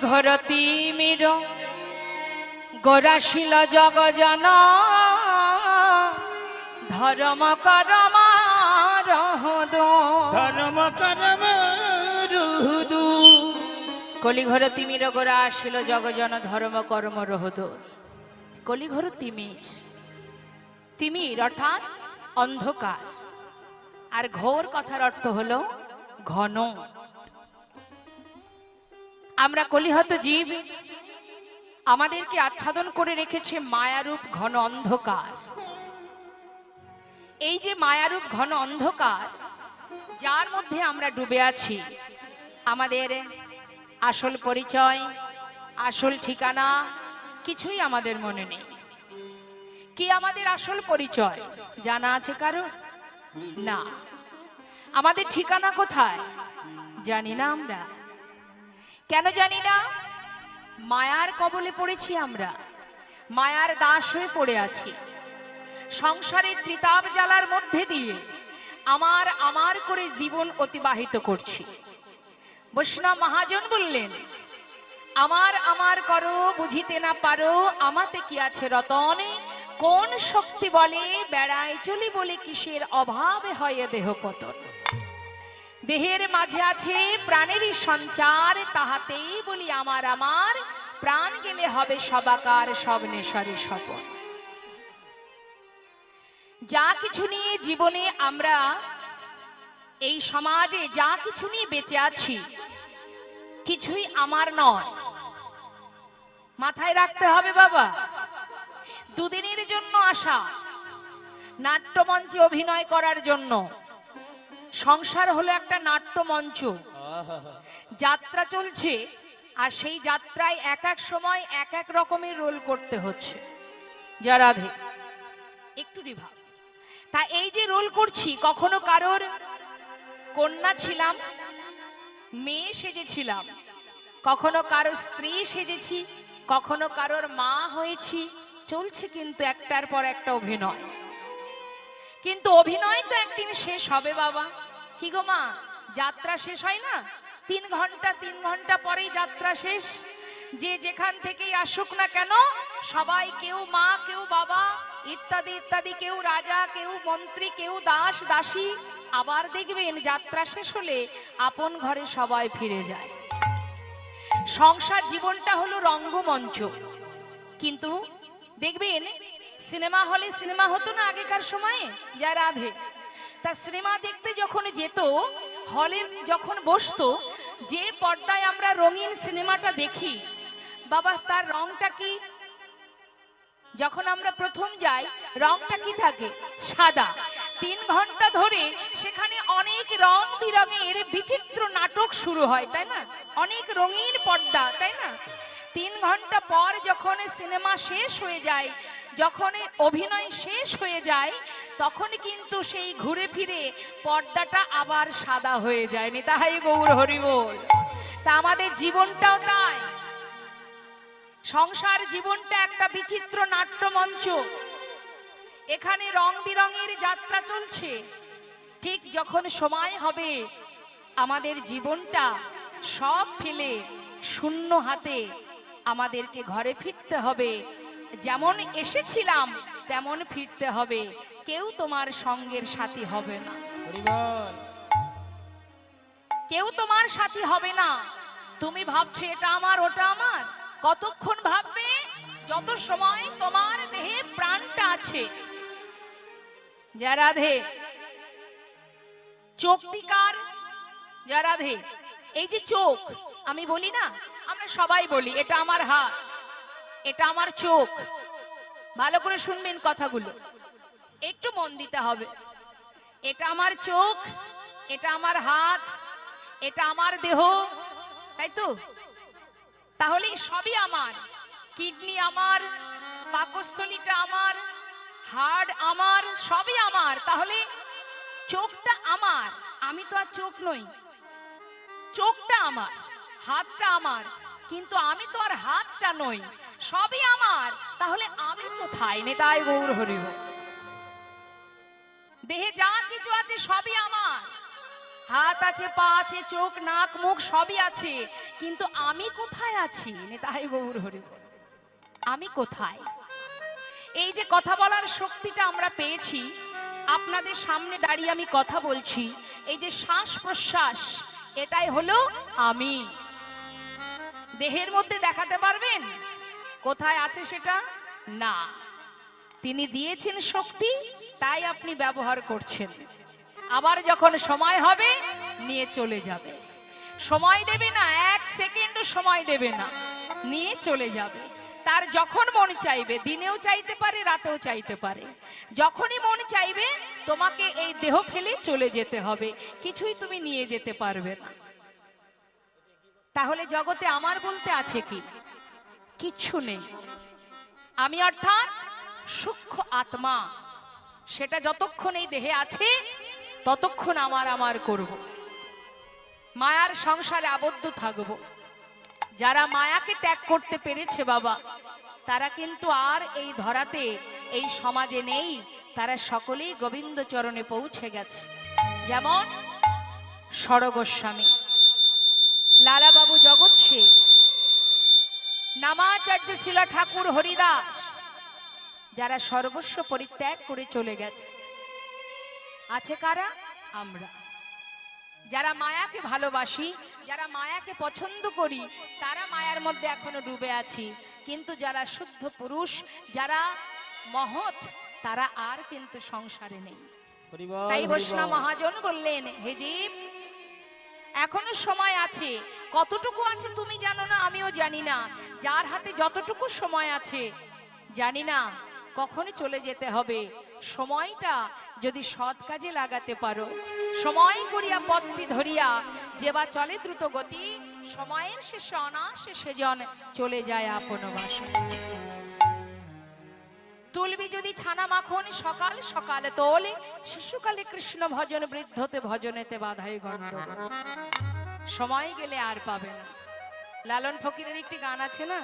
ঘোর তিমির গোরাশিল জগজন ধর্ম করম রহুদু ধর্ম করম রহুদু। কলিঘর তিমির গোরাশিল জগজন ধর্ম কর্ম রহুদু। কলিঘর তিমির, তিমির অর্থাৎ অন্ধকার, আর ঘোর কথার অর্থ হলো ঘন। আমরা কলিহত জীব, আমাদেরকে আচ্ছাদন করে রেখেছে মায়ারূপ ঘন অন্ধকার। এই যে মায়ারূপ ঘন অন্ধকার, যার মধ্যে আমরা ডুবে আছি, আমাদের আসল পরিচয়, আসল ঠিকানা কিছুই আমাদের মনে নেই। কি আমাদের আসল পরিচয় জানা আছে কারো? না। আমাদের ঠিকানা কোথায় জানি না আমরা। কেন জানি না? মায়ার কবলে পড়েছি আমরা, মায়ার দাস হয়ে পড়ে আছি। সংসারের ত্রিতাপ জ্বালার মধ্যে দিয়ে আমার আমার করে জীবন অতিবাহিত করছি। বৈষ্ণব মহাজন বললেন, আমার আমার করো বুঝিতে না পারো, আমাতে কি আছে রতনে, কোন শক্তি বলে বেড়ায় চলি বলে কিসের অভাবে হয় দেহ পতন। দেহের মাঝে আছে প্রাণেরই সঞ্চার, তাহাতেই বলি আমার আমার, প্রাণ গেলে হবে সবাকার সব নেশারে স্বপন। যা কিছু নিয়ে জীবনে আমরা এই সমাজে যা কিছু নিয়ে বেঁচে আছি, কিছুই আমার নয়। মাথায় রাখতে হবে বাবা। দুদিনের জন্য আসা, নাট্যমঞ্চে অভিনয় করার জন্য। সংসার হলো একটা নাট্যমঞ্চ, যাত্রা চলছে, আর সেই যাত্রায় এক এক সময় এক এক রকমের রোল করতে হচ্ছে। যা রাধে একটু রিভাব। তা এই যে রোল করছি, কখনো কারোর কন্যা ছিলাম, মেয়ে সেজেছিলাম, কখনো কারোর স্ত্রী সেজেছি, কখনো কারোর মা হয়েছি। চলছে কিন্তু একটার পর একটা অভিনয়। কিন্তু অভিনয় তো একদিন শেষ হবে বাবা। কি গো মা, যাত্রা শেষ হয় না? 3 ঘন্টা পরেই যাত্রা শেষ। যে যেখান থেকেই আসুক না কেন, সবাই কেউ মা, কেউ বাবা ইত্যাদি ইত্যাদি, কেউ রাজা, কেউ মন্ত্রী, কেউ দাস দাসী। আবার দেখবেন যাত্রা শেষ হলে আপন ঘরে সবাই ফিরে যায়। সংসার জীবনটা হলো রঙ্গমঞ্চ। কিন্তু দেখবেন সিনেমা হলে সিনেমা হতো না আগেকার সময়ে, যা রাধে। তা সিনেমা দেখতে যখন যেত, হলে যখন বসতো, যে পর্দায় আমরা রঙিন সিনেমাটা দেখি বাবা, তার রংটা কি? যখন আমরা প্রথম যাই, রংটা কি থাকে? সাদা। 3 ঘন্টা ধরে সেখানে অনেক রং বিরঙের বিচিত্র নাটক শুরু হয়, তাই না? অনেক রঙিন পর্দা, তাই না? 3 ঘন্টা পর যখন সিনেমা শেষ হয়ে যায়, যখন অভিনয় শেষ হয়ে যায়, তখন কিন্তু সেই ঘুরে ফিরে পর্দাটা আবার সাদা হয়ে যায়। নিতাই গৌর হরি বল। তা আমাদের জীবনটাও তাই। সংসার জীবনটা একটা বিচিত্র নাট্যমঞ্চ। এখানে রং বিরঙের যাত্রা চলছে। ঠিক যখন সময় হবে আমাদের জীবনটা সব ফেলে শূন্য হাতে আমাদেরকে ঘরে ফিরতে হবে। যেমন এসেছিলাম তেমন ফিরতে হবে। কেউ তোমার সঙ্গের সাথী হবে না, কেউ তোমার সাথী হবে না। তুমি ভাবছো এটা আমার ওটা আমার, কতক্ষণ ভাববে? যত সময় তোমার দেহে প্রাণটা আছে। যা রাধে। চোখটি কার? যা রাধে। এই যে চোখ, আমি বলি না, আমরা সবাই বলি এটা আমার হাত, এটা আমার চোখ। ভালো করে শুনবেন কথাগুলো, একটু মন দিতে হবে। এটা আমার চোখ, এটা আমার হাত, এটা আমার দেহ, তাই তো? তাহলে সবই আমার। কিডনি আমার, পাকস্থলীটা আমার, হাড় আমার, সবই আমার। তাহলে চোখটা আমার, আমি তো আর চোখ নই। চোখটা আমার, হাতটা আমার, কিন্তু আমি তো আর হাতটা নই। সবই আমার, তাহলে আমি কোথায়? নিতাই গৌর হরি বল। দেহে যা কিছু আছে সবই আমার, হাত আছে, পা আছে, চোখ, নাক, মুখ সবই আছে, কিন্তু আমি কোথায় আছি? নিতাই গৌর হরি বল। আমি কোথায়? এই যে কথা বলার শক্তিটা আমরা পেয়েছি, আপনাদের সামনে দাঁড়িয়ে আমি কথা বলছি, এই যে শ্বাস প্রশ্বাস, এটাই হলো আমি। দেহের মধ্যে দেখাতে পারবেন কোথায় আছে সেটা? না। তিনি দিয়েছেন শক্তি, তাই আপনি ব্যবহার করছেন। আবার যখন সময় হবে নিয়ে চলে যাবে। সময় দেবে না, এক সেকেন্ডও সময় দেবে না, নিয়ে চলে যাবে। তার যখন মন চাইবে, দিনেও চাইতে পারে, রাতেও চাইতে পারে, যখনই মন চাইবে তোমাকে এই দেহ ফেলে চলে যেতে হবে, কিছুই তুমি নিয়ে যেতে পারবে না। তাহলে জগতে আমার বলতে আছে কি? কিচ্ছু নেই। আমি অর্থাৎ সূক্ষ্ম আত্মা, সেটা যতক্ষণ এই দেহে আছে ততক্ষণ আমার করব, মায়ার সংসারে আবদ্ধ থাকব। যারা মায়াকে ত্যাগ করতে পেরেছে বাবা, তারা কিন্তু আর এই ধরাতে, এই সমাজে নেই, তারা সকলেই গোবিন্দ চরণে পৌঁছে গেছে। যেমন ষড়গোস্বামী, লালাবাবু জগৎ শেঠ, নামাচার্য শিলা ঠাকুর, হরিদাস, যারা সর্বস্ব পরিত্যাগ করে চলে গেছে। আছে কারা? আমরা। যারা মায়াকে ভালোবাসি, যারা মায়াকে পছন্দ করি, তারা মায়ার মধ্যে এখনো ডুবে আছি। কিন্তু যারা শুদ্ধ পুরুষ, যারা মহৎ, তারা আর কিন্তু সংসারে নেই। তাই বৈষ্ণব মহাজন বললেন, হে জীব, এখনো সময় আছে। কতটুকু আছে তুমি জানো না, আমিও জানি না। যার হাতে যতটুকু সময় আছে, জানি না কখনো চলে যেতে হবে। সময়টা যদি সৎ কাজে লাগাতে পারো, সময় করিয়া পথটি ধরিয়া যেবা চলে দ্রুত গতি, সময়ের শেষে অনায়াসে সেজন চলে যায় আপন বাসা। তুলবি যদি ছানা মাখন সকাল সকাল তোলে, শিশুকালে কৃষ্ণ ভজন, বৃদ্ধতে ভজনেতে বাধাই গণ্ডগোল। সময় গেলে আর পাবে না। লালন ফকিরের একটি গান আছে না,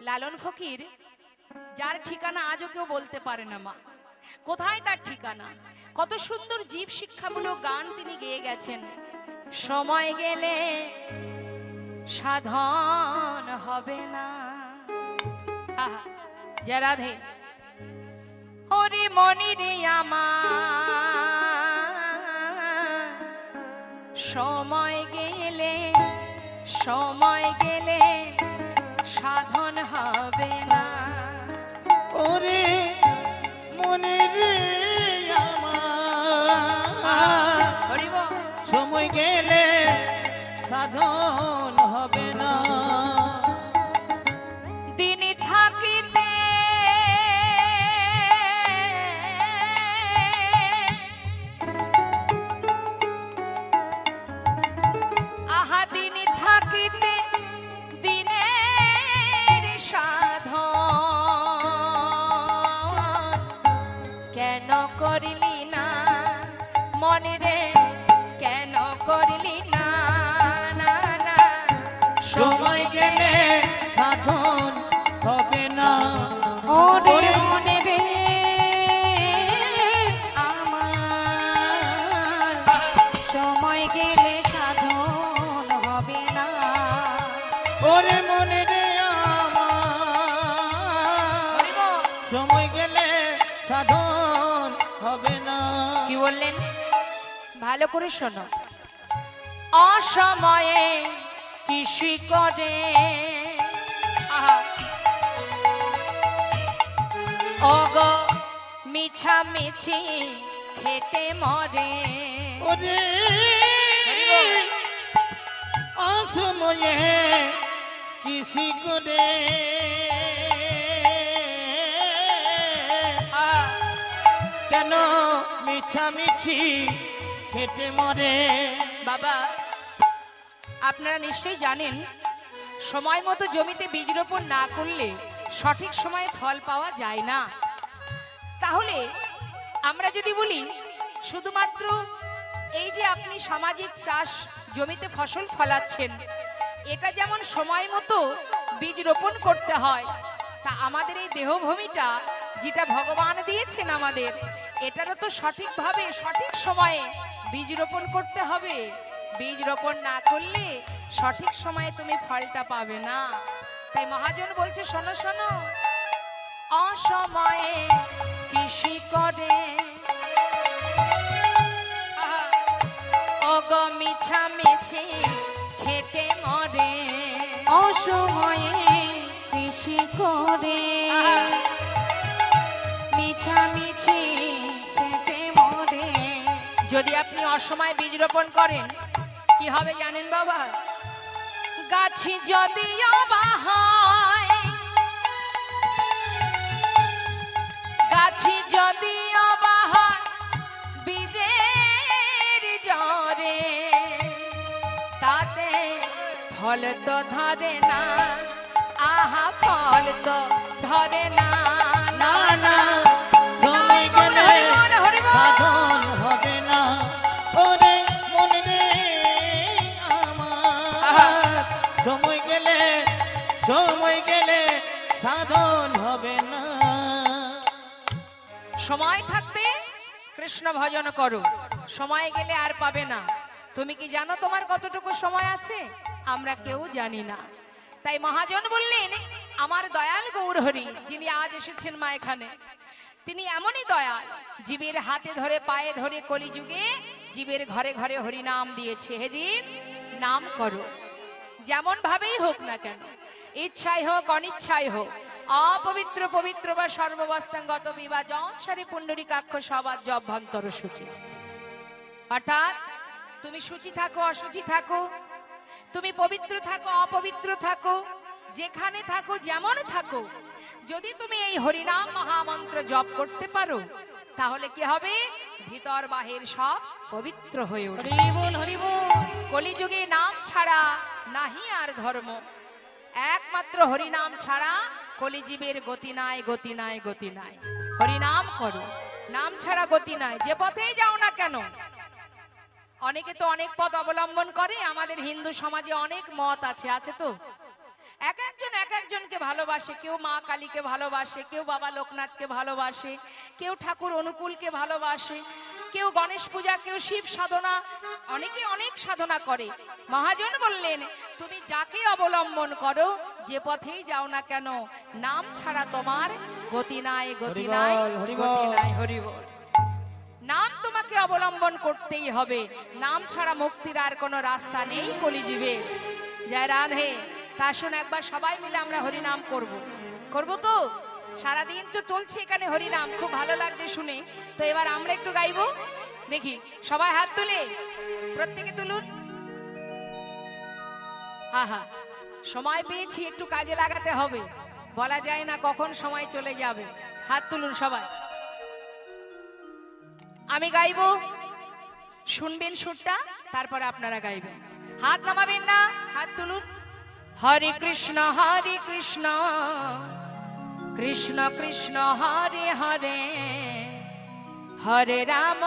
লালন ফকির, যার ঠিকানা আজও কেউ বলতে পারে না মা, কোথায় তার ঠিকানা। কত সুন্দর জীব শিক্ষামূলক গান তিনি গেয়ে গেছেন। সময় গেলে সাধন হবে না। আহা, জয় রাধে। হরি মনি রে আমার, সময় গেলে সাধন হবে না। ওরে মনে রে আমার, হরি বল। সময় গেলে সাধন হবে না। দিন থাকিতে আহা, দিন থাকিতে দিনের সাধন কেন করিলি না মনে রে, কেন করিলি না? না না, সময় গেলে সাধন হবে না। ওরে মনে রে আমার, সময় গেলে সাধন হবে না। ওরে মনে রে আমার, সময় গেলে সাধন হবে না। কি বললেন? ভালো করে শোনো। অসময়ে কৃষি করে, আহা, ওগো মিছামিছি খেটে মরে। ওরে অসময়ে কৃষি করে, কেন মিছামিছি খেটে মরে। বাবা, আপনারা নিশ্চয়ই জানেন, সময় মতো জমিতে বীজ রোপণ না করলে সঠিক সময়ে ফল পাওয়া যায় না। তাহলে আমরা যদি বলি শুধুমাত্র এই যে আপনি সামাজিক চাষ জমিতে ফসল ফলাচ্ছেন, এটা যেমন সময় মতো বীজ রোপণ করতে হয়, তা আমাদের এই দেহভূমিটা যেটা ভগবান দিয়েছেন আমাদের, এটারও তো সঠিকভাবে সঠিক সময়ে বীজ রোপণ করতে হবে। বীজ রোপণ না করলে সঠিক সময়ে তুমি ফলটা পাবে না। তাই মহাজন বলছে, শোনো শোনো, অসময়ে কৃষি করে অগ মিছামিছি খেটে মরে। অসময়ে কৃষি করে মিছামিছি খেটে মরে। যদি আপনি অসময়ে বীজ রোপণ করেন কি হবে জানেন বাবা? গাছি যদি অবা হয়, গাছি যদি অবা হয় বীজের জ্বরে, তাতে ফল তো ধরে না, আহা ফল তো ধরে না। না না, সময় গেলে সাধন হবে না। ওরে মন রে আমার, সময় গেলে সাধন হবে না। সময় থাকতে কৃষ্ণ ভজন করো, সময় গেলে আর পাবে না। তুমি কি জানো তোমার কতটুকু সময় আছে? আমরা কেউ জানি না। তাই মহাজন বললেন, আমার দয়াল গৌরহরি যিনি আজ এসেছেন মা এখানে, তিনি এমনই দয়াল, জীবের হাতে ধরে পায়ে ধরে কলিযুগে জীবের ঘরে ঘরে হরি নাম দিয়েছে। হে জীব, নাম করো, যেমন ভাবেই হোক না কেন, ইচ্ছাই হোক অনিচ্ছাই হোক, অপবিত্র পবিত্র বা সর্ববস্থাঙ্গত বিবাহ জনসারী পুণ্ডরীকাক্ষ সবার জভ্যন্তর সূচি। অর্থাৎ তুমি সূচি থাকো অসুচি থাকো, তুমি পবিত্র থাকো অপবিত্র থাকো, যেখানে থাকো যেমন থাকো, যদি তুমি এই হরিনাম মহামন্ত্র জপ করতে পারো তাহলে কি হবে? ভিতর বাহির সব পবিত্র হয়ে উঠবে। হরি বল হরি বল। কলিযুগে নাম ছাড়া নাহি আর ধর্ম, একমাত্র হরিনাম ছাড়া কলিজীবের গতি নাই, গতি নাই, গতি নাই। হরিনাম করো, নাম ছাড়া গতি নাই। যে পথেই যাও না কেন, অনেকে তো অনেক পথ অবলম্বন করে। আমাদের হিন্দু সমাজে অনেক মত আছে, আছে তো। এক একজন এক একজনকে ভালোবাসে, কেউ মা কালীকে ভালোবাসে, কেউ বাবা লোকনাথকে ভালোবাসে, কেউ ঠাকুর অনুকূলকে ভালোবাসে, কেউ গণেশ পূজা, কেউ শিব সাধনা, অনেকে অনেক সাধনা করে। মহাজন বললেন, তুমি যাকে অবলম্বন করো, যে পথেই যাও না কেন, নাম ছাড়া তোমার গতি নাই, গতি নাই, গতি নাই। হরি বল। নাম তোমাকে অবলম্বন করতেই হবে, নাম ছাড়া মুক্তির আর কোনো রাস্তা নেই কলিজীবে। জয় রাধে। তা শুন, একবার সবাই মিলে আমরা হরিনাম করব, করব তো? সারাদিন তো চলছে এখানে হরিনাম, খুব ভালো লাগছে শুনে। তো এবার আমরা একটু গাইবো, দেখি সবাই হাত তুলে, প্রত্যেকে তুলুন। আহা, সময় পেয়েছি, একটু কাজে লাগাতে হবে, বলা যায় না কখন সময় চলে যাবে। হাত তুলুন সবাই, আমি গাইবো, শুনবেন সুরটা, তারপরে আপনারা গাইবেন। হাত নামাবেন না, হাত তুলুন। হরে কৃষ্ণ কৃষ্ণ কৃষ্ণ হরে হরে, হরে রাম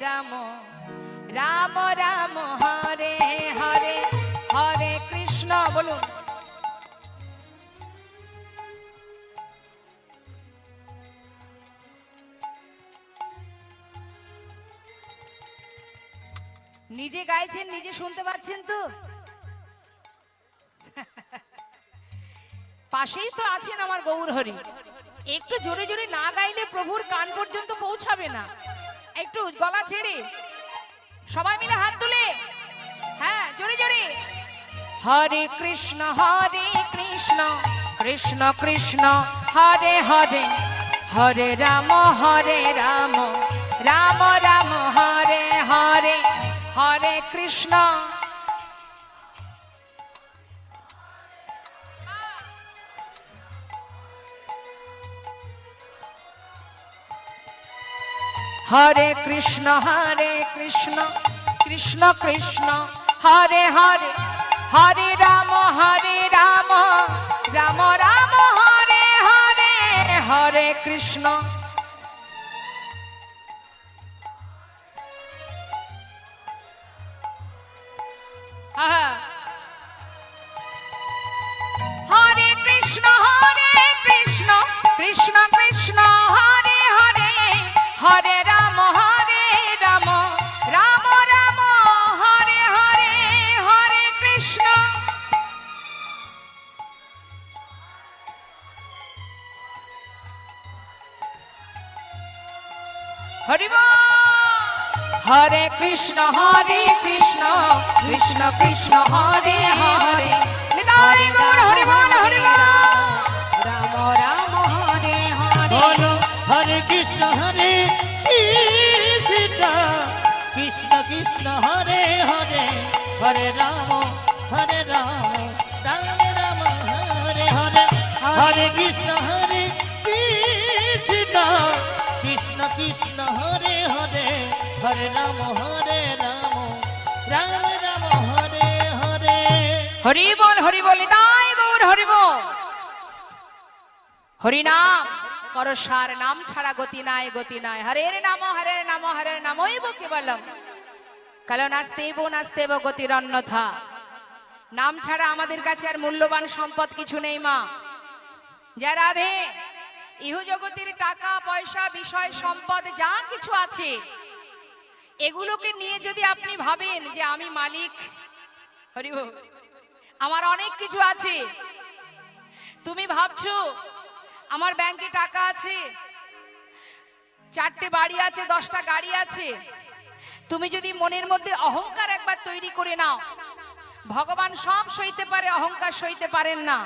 রাম রাম হরে হরে, হরে কৃষ্ণ। বলুন। নিজে গাইছেন, নিজে শুনতে পাচ্ছেন তো? পাশেই তো আছেন আমার গৌরহরি, একটু জোরে জোরে না গাইলে প্রভুর কান পর্যন্ত পৌঁছাবে না। একটু গলা ছেড়ে সবাই মিলে হাত তুলে, হ্যাঁ জোরে জোরে। হরে কৃষ্ণ কৃষ্ণ কৃষ্ণ হরে হরে, হরে রাম রাম রাম হরে হরে, হরে কৃষ্ণ। হরে কৃষ্ণ কৃষ্ণ কৃষ্ণ হরে হরে, হরে রাম রাম রাম হরে হরে, হরে কৃষ্ণ। হরে কৃষ্ণ কৃষ্ণ কৃষ্ণ হরে হরে, হরে রাম হরি বল। হরে কৃষ্ণ কৃষ্ণ কৃষ্ণ হরে হরে নিতাই গৌর হরি বল হরি বল। রাম রাম হরে হরে বলো হরে কৃষ্ণ কৃষ্ণ কৃষ্ণ হরে হরে হরে রাম রাম রাম হরে হরে হরে কৃষ্ণ কৃষ্ণ কৃষ্ণ হরে হরে হরে রাম রাম রাম হরে হরে। হরি বল নিতাই গৌর হরি বল। হরি নাম করসার নাম ছাড়া গতি নাই গতি নাই। হরের নাম হরের নামইব কেবলম কালো নাস্তেব গতির অন্যথা। নাম ছাড়া আমাদের কাছে আর মূল্যবান সম্পদ কিছু নেই মা। যা রাধে ইহ জগতের টাকা পয়সা বিষয় সম্পদ যা কিছু আছে এগুলোকে নিয়ে যদি আপনি ভাবেন যে আমি মালিক, হরি বল, আমার অনেক কিছু আছে, তুমি ভাবছো আমার ব্যাংকে টাকা আছে, 4টে বাড়ি আছে, 10টা গাড়ি আছে, তুমি যদি মনের মধ্যে অহংকার একবার তৈরি করে নাও, ভগবান সব সইতে পারে, অহংকার সইতে পারেন না।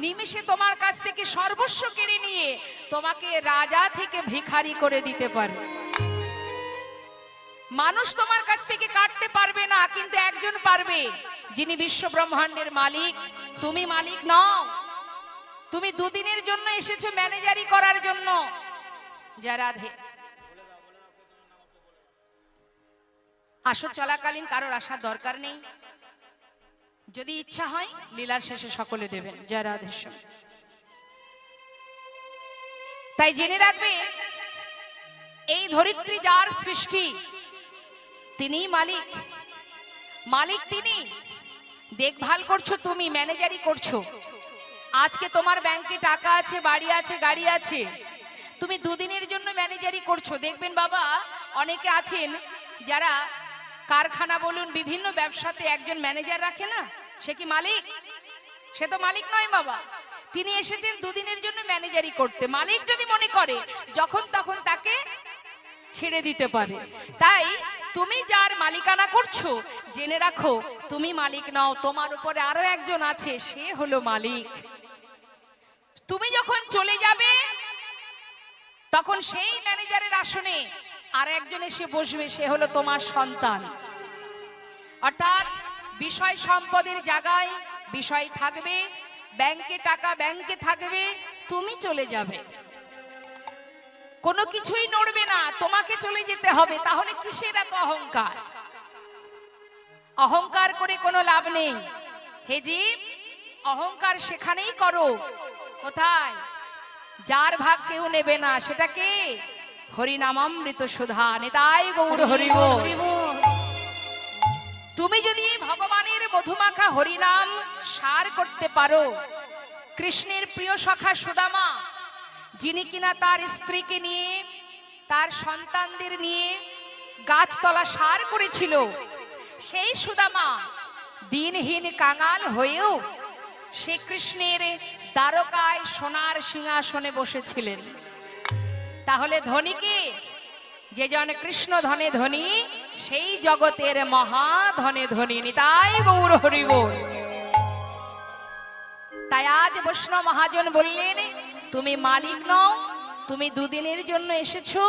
নিমিষে তোমার কাছ থেকে সর্বস্ব কেড়ে নিয়ে তোমাকে রাজা থেকে ভিখারি করে দিতে পারে। মানুষ তোমার কাছ থেকে কাটতে পারবে না, কিন্তু একজন পারবে, যিনি বিশ্ব ব্রহ্মাণ্ডের মালিক। তুমি মালিক নও, তুমি দুদিনের জন্য এসেছো ম্যানেজারি করার জন্য। যা রাধে আসর চলাকালীন কারোর আসার দরকার নেই, যদি ইচ্ছা হয় লীলার শেষে সকলে দেবেন। জয় রাধেশ্বর। তাই জেনে রাখবে এই ধরিত্রী যার সৃষ্টি তিনিই মালিক, মালিক তিনি। দেখভাল করছো তুমি, ম্যানেজারি করছো। আজকে তোমার ব্যাংকে টাকা আছে, বাড়ি আছে, গাড়ি আছে, তুমি দুদিনের জন্য ম্যানেজারি করছো। দেখবেন বাবা অনেকে আছেন যারা কারখানা বলুন বিভিন্ন ব্যবসাতে একজন ম্যানেজার রাখে না, সে কি মালিক? সে তো মালিক নয় বাবা। তিনি এসেছেন দুদিনের জন্য ম্যানেজারি করতে। মালিক যদি মনে করে যখন তখন তাকে ছেড়ে দিতে পারে। তাই তুমি যার মালিকানা করছো জেনে রাখো তুমি মালিক নও, তোমার উপরে আরো একজন আছে, সে হলো মালিক। তুমি যখন চলে যাবে তখন সেই ম্যানেজারের আসনে আর একজন এসে বসবে, সে হলো তোমার সন্তান। অর্থাৎ বিষয় সম্পদের জায়গায় বিষয় থাকবে, ব্যাংকে টাকা ব্যাংকে থাকবে, তুমি চলে যাবে, কোনো কিছুই নড়বে না, তোমাকে চলে যেতে হবে। তাহলে কিসের এত অহংকার? অহংকার করে কোনো লাভ নেই। হে জীব, অহংকার সেখানেই করো কোথায়? যার ভাগ কেউ নেবে না, সেটা কে? হরিনামামৃত সুধা। নিতাই গৌর হরি বল। হরি বল। তুমি যদি ভগবানের মধুমাখা হরিনাম সার করতে পারো, কৃষ্ণের প্রিয় সখা সুদামা, যিনি কিনা তার স্ত্রীকে নিয়ে তার সন্তানদের নিয়ে গাছতলা সার করেছিল, সেই সুদামা দিনহীন কাঙাল হয়েও সে কৃষ্ণের দ্বারকায় সোনার সিংহাসনে বসেছিলেন। তাহলে ধনী কে? যে জন কৃষ্ণ ধনে ধনী, সেই জগতের মহাধনে ধনী। নিতাই গৌর হরি বল। তাই আজ বৈষ্ণব মহাজন বললেন তুমি মালিক নও, তুমি দুদিনের জন্য এসেছো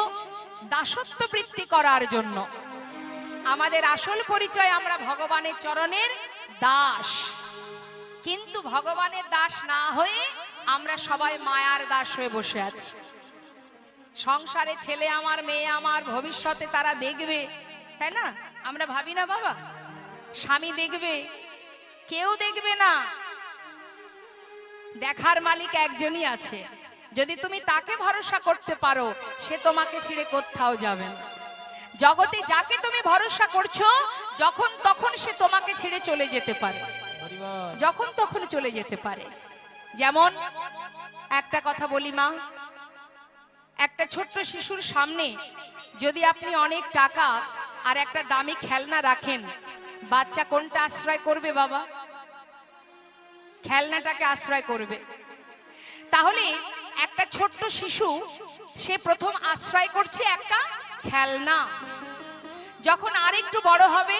দাসত্ব বৃত্তি করার জন্য। আমাদের আসল পরিচয় আমরা ভগবানের চরণের দাস, কিন্তু ভগবানের দাস না হয়ে আমরা সবাই মায়ার দাস হয়ে বসে আছি। সংসারে ছেলে আমার, মেয়ে আমার, ভবিষ্যতে তারা দেখবে, তাই না? আমরা ভাবি না বাবা, স্বামী দেখবে, কেউ দেখবে না, দেখার মালিক একজনই আছে। যদি তুমি তাকে ভরসা করতে পারো, সে তোমাকে ছেড়ে কোথাও যাবে না। জগতে যাকে তুমি ভরসা করছো, যখন তখন সে তোমাকে ছেড়ে চলে যেতে পারে, যখন তখন চলে যেতে পারে। যেমন একটা কথা বলি মা, একটা ছোট্ট শিশুর সামনে যদি আপনি অনেক টাকা আর একটা দামি খেলনা রাখেন, বাচ্চা কোনটা আশ্রয় করবে বাবা? খেলনাটাকে আশ্রয় করবে। তাহলে একটা ছোট্ট শিশু সে প্রথম আশ্রয় করছে একটা খেলনা। যখন আরেকটু বড় হবে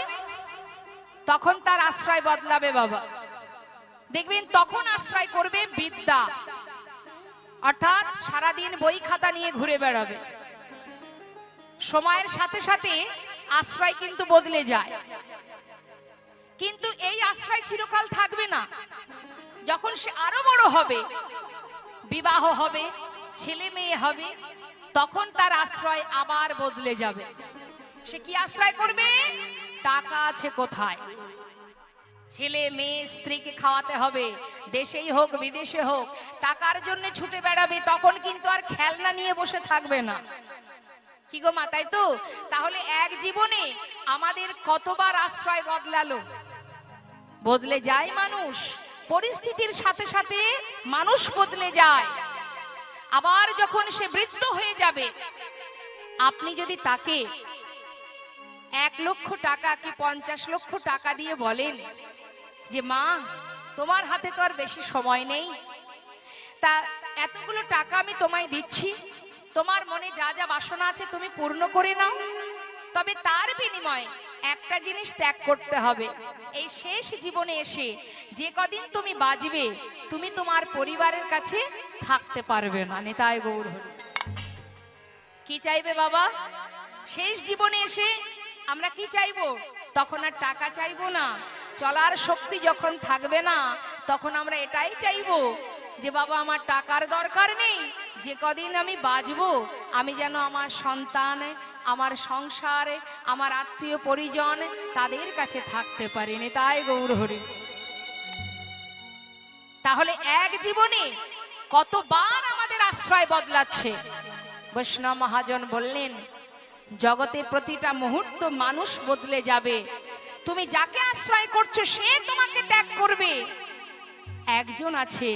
তখন তার আশ্রয় বদলাবে বাবা। দেখবেন তখন আশ্রয় করবে বিদ্যা, অর্থাৎ সারাদিন বই খাতা নিয়ে ঘুরে বেড়াবে। সময়ের সাথে সাথে আশ্রয় কিন্তু বদলে যায়, কিন্তু এই আশ্রয় চিরকাল থাকবে না। যখন সে আরো বড় হবে, বিবাহ হবে, ছেলে মেয়ে হবে, তখন তার আশ্রয় আবার বদলে যাবে। সে কি আশ্রয় করবে? টাকা আছে কোথায়, ছেলে মেয়ে স্ত্রীকে খাওয়াতে হবে, দেশেই হোক বিদেশে হোক, টাকার জন্য ছুটে বেড়াবে। তখন কিন্তু আর খেলনা নিয়ে বসে থাকবে না। কি গো মা, তাই তো? তাহলে এক জীবনে আমাদের কতবার আশ্রয় বদলালো? বদলে যায় মানুষ, পরিস্থিতির সাথে সাথে মানুষ বদলে যায়। আবার যখন সে বৃদ্ধ হয়ে যাবে, আপনি যদি তাকে 1 লক্ষ টাকা কি 50 লক্ষ টাকা দিয়ে বলেন যে মা, তোমার হাতে তো আর বেশি সময় নেই, তা এতগুলো টাকা আমি তোমায় দিচ্ছি, তোমার মনে যা যা বাসনা আছে তুমি পূর্ণ করে নাও, তবে তার বিনিময়ে একটা জিনিস ত্যাগ করতে হবে। এই শেষ জীবনে এসে যে কদিন তুমি বাঁচবে, তুমি তোমার পরিবারের কাছে থাকতে পারবে না। নিতাই গৌর হরি। কি চাইবে বাবা? শেষ জীবনে এসে আমরা কি চাইবো? তখন আর টাকা চাইবো না। চলার শক্তি যখন থাকবে না, তখন আমরা এটাই চাইবো যে বাবা, আমার টাকার দরকার নেই, যে কদিন আমি বাঁচবো আমি যেন আমার সন্তান, আমার সংসার, আমার আত্মীয় পরিজন তাদের কাছে থাকতে পারি। নিতাই গৌর হরি। তাহলে এক জীবনে কতবার আমাদের আশ্রয় বদলাচ্ছে। বৈষ্ণব মহাজন বললেন, জগতে প্রতিটা মুহূর্ত মানুষ বদলে যাবে। তুমি যাকে আশ্রয় করছো সে তোমাকে ত্যাগ করবে। একজন আছে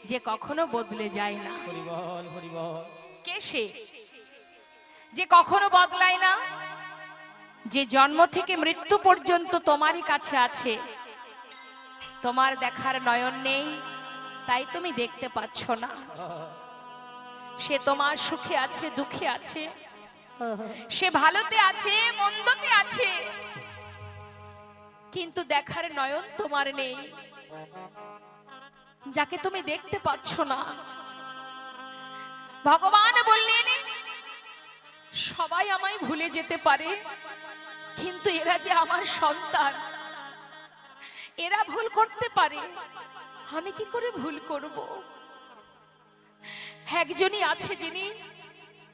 যে কখনো বদলে যায় না। হরিবল হরিবল। কে সে? যে কখনো বদলায় না, যে জন্ম থেকে মৃত্যু পর্যন্ত তোমারই কাছে আছে। তোমার দেখার নয়ন নেই, তাই তুমি দেখতে পাচ্ছ না। সে তোমার সুখে আছে, দুঃখে আছে, সে ভালোতে আছে, মন্দতে আছে, কিন্তু দেখার নয়ন তোমার নেই, যাকে তুমি দেখতে পাচ্ছ না। ভগবান বললেন, সবাই আমায় ভুলে যেতে পারে, কিন্তু এরা যে আমার সন্তান, এরা ভুল করতে পারে, আমি কি করে ভুল করব? একজনই আছে যিনি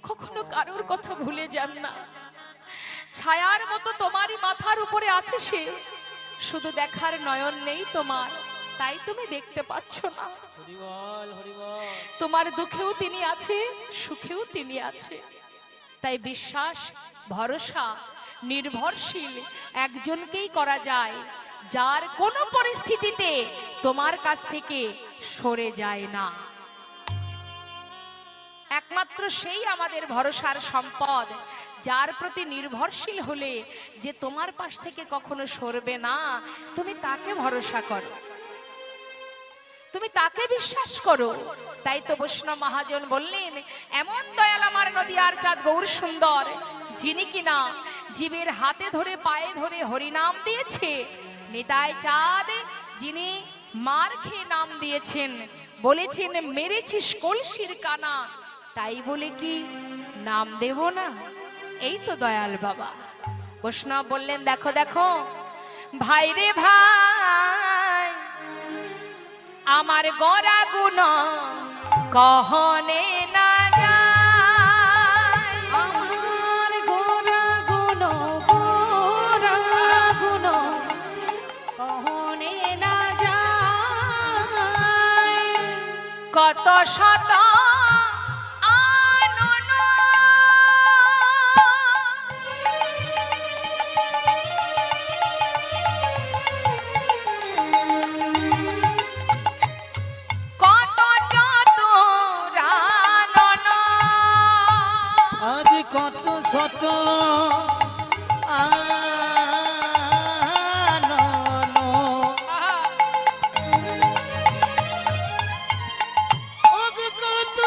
কখনো কারোর কথা ভুলে যান না। ছায়ার মতো তোমারই মাথার উপরে আছে সে, শুধু দেখার নয়ন নেই তোমার, তাই তুমি দেখতে পাচ্ছ না। হরিবল হরিবল। তোমার দুঃখেও তিনি আছে, সুখেও তিনি আছে। তাই বিশ্বাস, ভরসা, নির্ভরশীল একজনকেই করা যায়, যার কোনো পরিস্থিতিতে তোমার কাছ থেকে সরে যায় না। একমাত্র সেই আমাদের ভরসার সম্পদ, যার প্রতি নির্ভরশীল হলে যে তোমার পাশ থেকে কখনো সরবে না। তুমি তাকে ভরসা করো, তুমি তাকে বিশ্বাস করো। তাই তো বৈষ্ণব মহাজন বললেন, এমন দয়াল আমার নদিয়ার চাঁদ গৌর সুন্দর, যিনি কিনা জীবের হাতে ধরে পায়ে ধরে হরিনাম দিয়েছে। নিতাই চাঁদ, যিনি মার খেয়ে নাম দিয়েছেন, বলেছেন মেরেছিস কলসির কানা, তাই বলে কি নাম দেব না? এই তো দয়াল বাবা। বৈষ্ণব বললেন, দেখো দেখো ভাই রে ভাই, আমার গড়া গুণ কহনে না যায়, আমার গোরা গুণ কহনে না যায়। কত শত আনন কত যত রানন, আজ কত শত আনন, আজ কত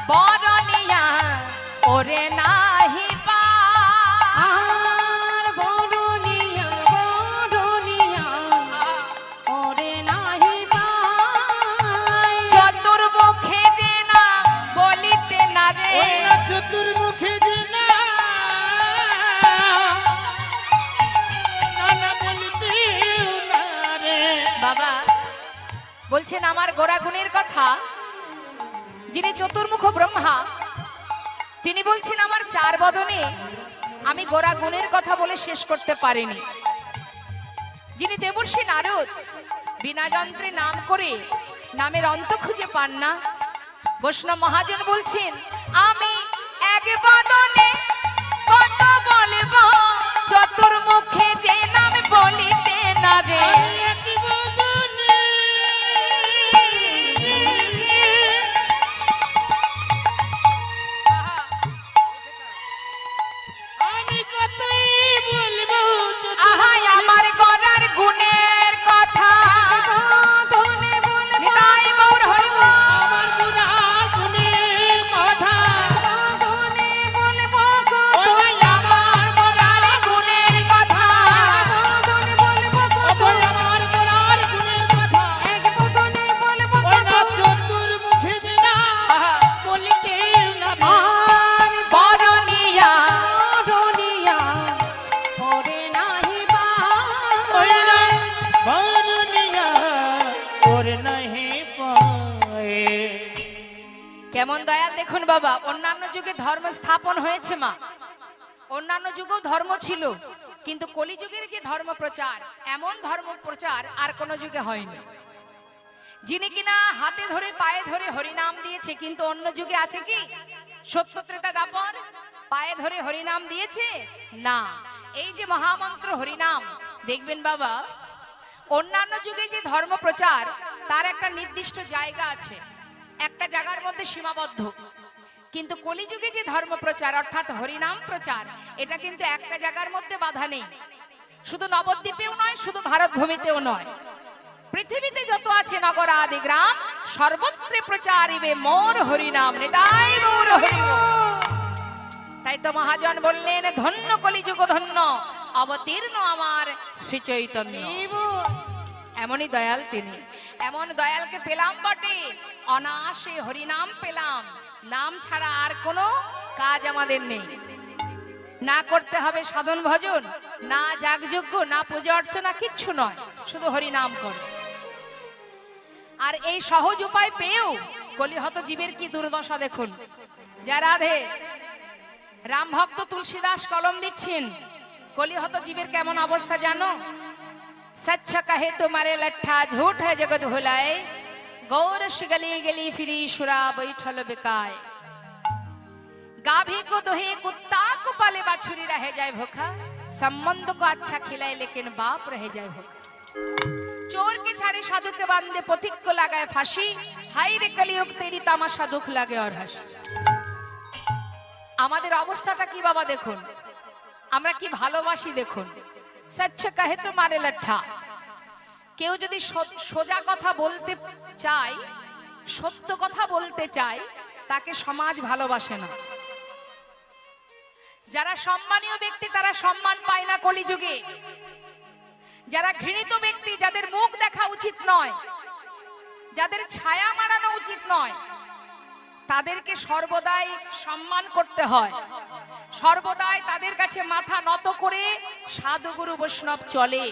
বরনিয়া ওরে নাহি পা আর বরনিয়া বরনিয়া ওরে নাহি পাই চতুর্মুখে যে না বলিতে না রে ওই না চতুর্মুখী দিনা না বলিতে না রে। বাবা বলছেন আমার গোড়াগুণের কথা, যিনি চতুর্মুখ ব্রহ্মা তিনি বলছেন আমার চার বদনে আমি গোড়াগুণের কথা বলে শেষ করতে পারিনি। যিনি দেবর্ষী নারদ বিনা যন্ত্রে নাম করে নামের অন্ত খুঁজে পান না, বৈষ্ণব মহাজন বলছেন আমি এক বদনে কত বলব চতুর্মুখে যে নাম বলিতে না রে। একই বদনে আমি কতই বলবো আহাই আমার গড়ার গুণের কথা বদনে বলবো নিতাই গৌর হরি বল। আমার গুনার গুণের কথা। বদনে বলবো ওই আমার গড়ার গুণের কথা বদনে বলবো ওই আমার গুনার গুণের কথা। এক বদনে বলবো ওই না চতুর্মুখী দিনা আহা, বলিতে না রে। আর বরনিয়া বরনিয়া ওরে নাহি ওই পাই না বরনিয়া ওর নাহি পায়। কেমন দয়াল দেখুন বাবা, অন্যান্য যুগে ধর্ম স্থাপন হয়েছে মা, অন্যান্য যুগেও ধর্ম ছিল, কিন্তু কলিযুগের যে ধর্ম প্রচার এমন ধর্ম প্রচার আর কোন যুগে হয়নি। যিনি কিনা হাতে ধরে পায়ে ধরে হরিনাম দিয়েছে, কিন্তু অন্য যুগে আছে কি সত্য ত্রেতা দাপর পায়ে ধরে হরিনাম দিয়েছে না। এই যে মহামন্ত্র হরিনাম দেখবেন বাবা, অন্যান্য যুগে যে ধর্ম প্রচার তার একটা নির্দিষ্ট জায়গা আছে, একটা জায়গার মধ্যে সীমাবদ্ধ, কিন্তু কলিযুগে যে ধর্ম প্রচার অর্থাৎ হরিনাম প্রচার এটা কিন্তু একটা জায়গার মধ্যে বাধা নেই। শুধু নবদ্বীপেও নয়, শুধু ভারত ভূমিতেও নয়, পৃথিবীতে যত আছে নগর আদি গ্রাম সর্বত্রে প্রচারিবে মোর হরিনাম নিতাই গৌর হরি বল। তাই তো মহাজন বললেন ধন্য কলিযুগ ধন্য অবতীর্ণ আমার শ্রী চৈতন্য। এমনই দয়াল তিনি, এমন দয়ালকে পেলাম বটে, অনায়াসে হরিনাম পেলাম, নাম ছাড়া আর কোনো কাজ আমাদের নেই। না করতে হবে সাধন ভজন, না যাগযজ্ঞ, না পূজা অর্চনা, কিচ্ছু নয়, শুধু হরিনাম করে। আর এই সহজ উপায় পেয়েও কলিহত জীবের কি দুর্দশা দেখুন। যা রাধে রাম ভক্ত তুলসীদাস কলম দিচ্ছেন, কলিহত জীবের কেমন অবস্থা জানো? सच कहे तुम्हारे लट्ठा झूठ है जगत भुलाए, गौरश गली गली फिरी शुरा बैठल बिकाए। गाभी को दोहे कुत्ता को पाले बाछुरी रह जाए भूखा, संबंध को अच्छा खिलाए लेकिन बाप रह जाए भूखा। चोर के छाड़े साधु के बांधे पथिक को लगाए फांसी, हाय रे कलियुग तेरी तामाशा दुख लागे और हासि। আমাদের অবস্থাটা কি বাবা দেখুন, আমরা কি ভালোবাসি দেখুন। সচ্চ কহে তোমারে লট্ঠা, কেউ যদি সোজা কথা বলতে চায়, সত্য কথা বলতে চায়, তাকে সমাজ ভালোবাসে না। যারা সম্মানীয় ব্যক্তি তারা সম্মান পায় না কলিযুগে। যারা ঘৃণিত ব্যক্তি, যাদের মুখ দেখা উচিত নয়, যাদের ছায়া মারানো উচিত নয়, তাদেরকে সর্বদাই সম্মান করতে হয়, সর্বদাই তাদের কাছে মাথা নত করে সাধুগুরু বৈষ্ণব চলে।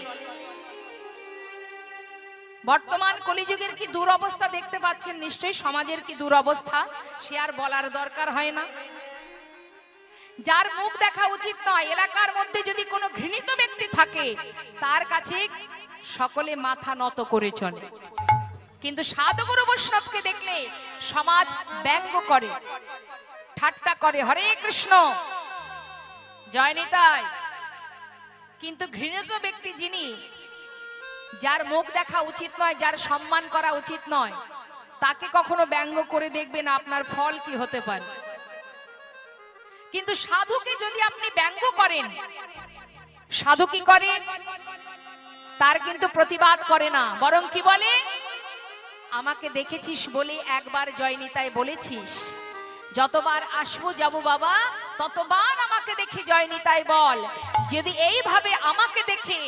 বর্তমান কলিযুগের কি দুরবস্থা দেখতে পাচ্ছেন, নিশ্চয়ই সমাজের কি দুরবস্থা সে আর বলার দরকার হয় না। যার মুখ দেখা উচিত নয়, এলাকার মধ্যে যদি কোনো ঘৃণিত ব্যক্তি থাকে তার কাছে সকলে মাথা নত করে চলে। কিন্তু সাধুগুরু বৈষ্ণবকে দেখলে সমাজ ব্যঙ্গ করে, ঠাট্টা করে, হরে কৃষ্ণ জয় নিতাই। কিন্তু ঘৃণিত ব্যক্তি যিনি, যার মুখ দেখা উচিত নয়, যার সম্মান করা উচিত নয়, তাকে কখনো ব্যঙ্গ করে দেখবেন আপনার ফল কি হতে পারে। কিন্তু সাধুকে যদি আপনি ব্যঙ্গ করেন, সাধু কি করে, তার কিন্তু প্রতিবাদ করে না, বরং কি বলে, আমাকে দেখেছিস বলে একবার জয় নিতাই বলেছিস, যতবার আসবো যাব বাবা, ততবার আমাকে দেখে জয় নিতাই বল। যদি এইভাবে আমাকে দেখে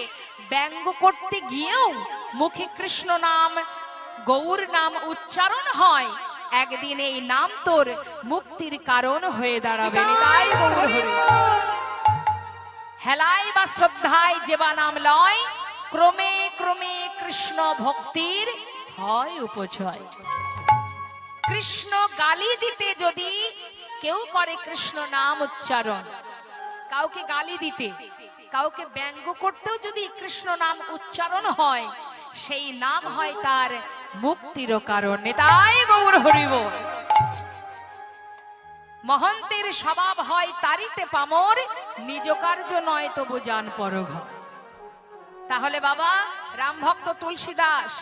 ব্যঙ্গ করতে গিয়েও মুখে কৃষ্ণ নাম, গৌর নাম উচ্চারণ হয়, একদিন এই নাম তোর মুক্তির কারণ হয়ে দাঁড়াবে। নিতাই গৌর হরি। হেলায় বা শ্রদ্ধায় যেবা নাম লয়, ক্রমে ক্রমে কৃষ্ণ ভক্তির হয় উপজয়। কৃষ্ণ গালি দিতে যদি কেউ করে কৃষ্ণ নাম উচ্চারণ, কাউকে গালি দিতে, কাউকে ব্যঙ্গ করতেও যদি কৃষ্ণ নাম উচ্চারণ হয়, সেই নাম হয় তার মুক্তির কারণ। নিতাই গৌর হরি বল। মহন্তের স্বভাব হয় তারিতে পামর, নিজ কার্য নয় তবু জান পরঘর। তাহলে বাবা রাম ভক্ত তুলসীদাস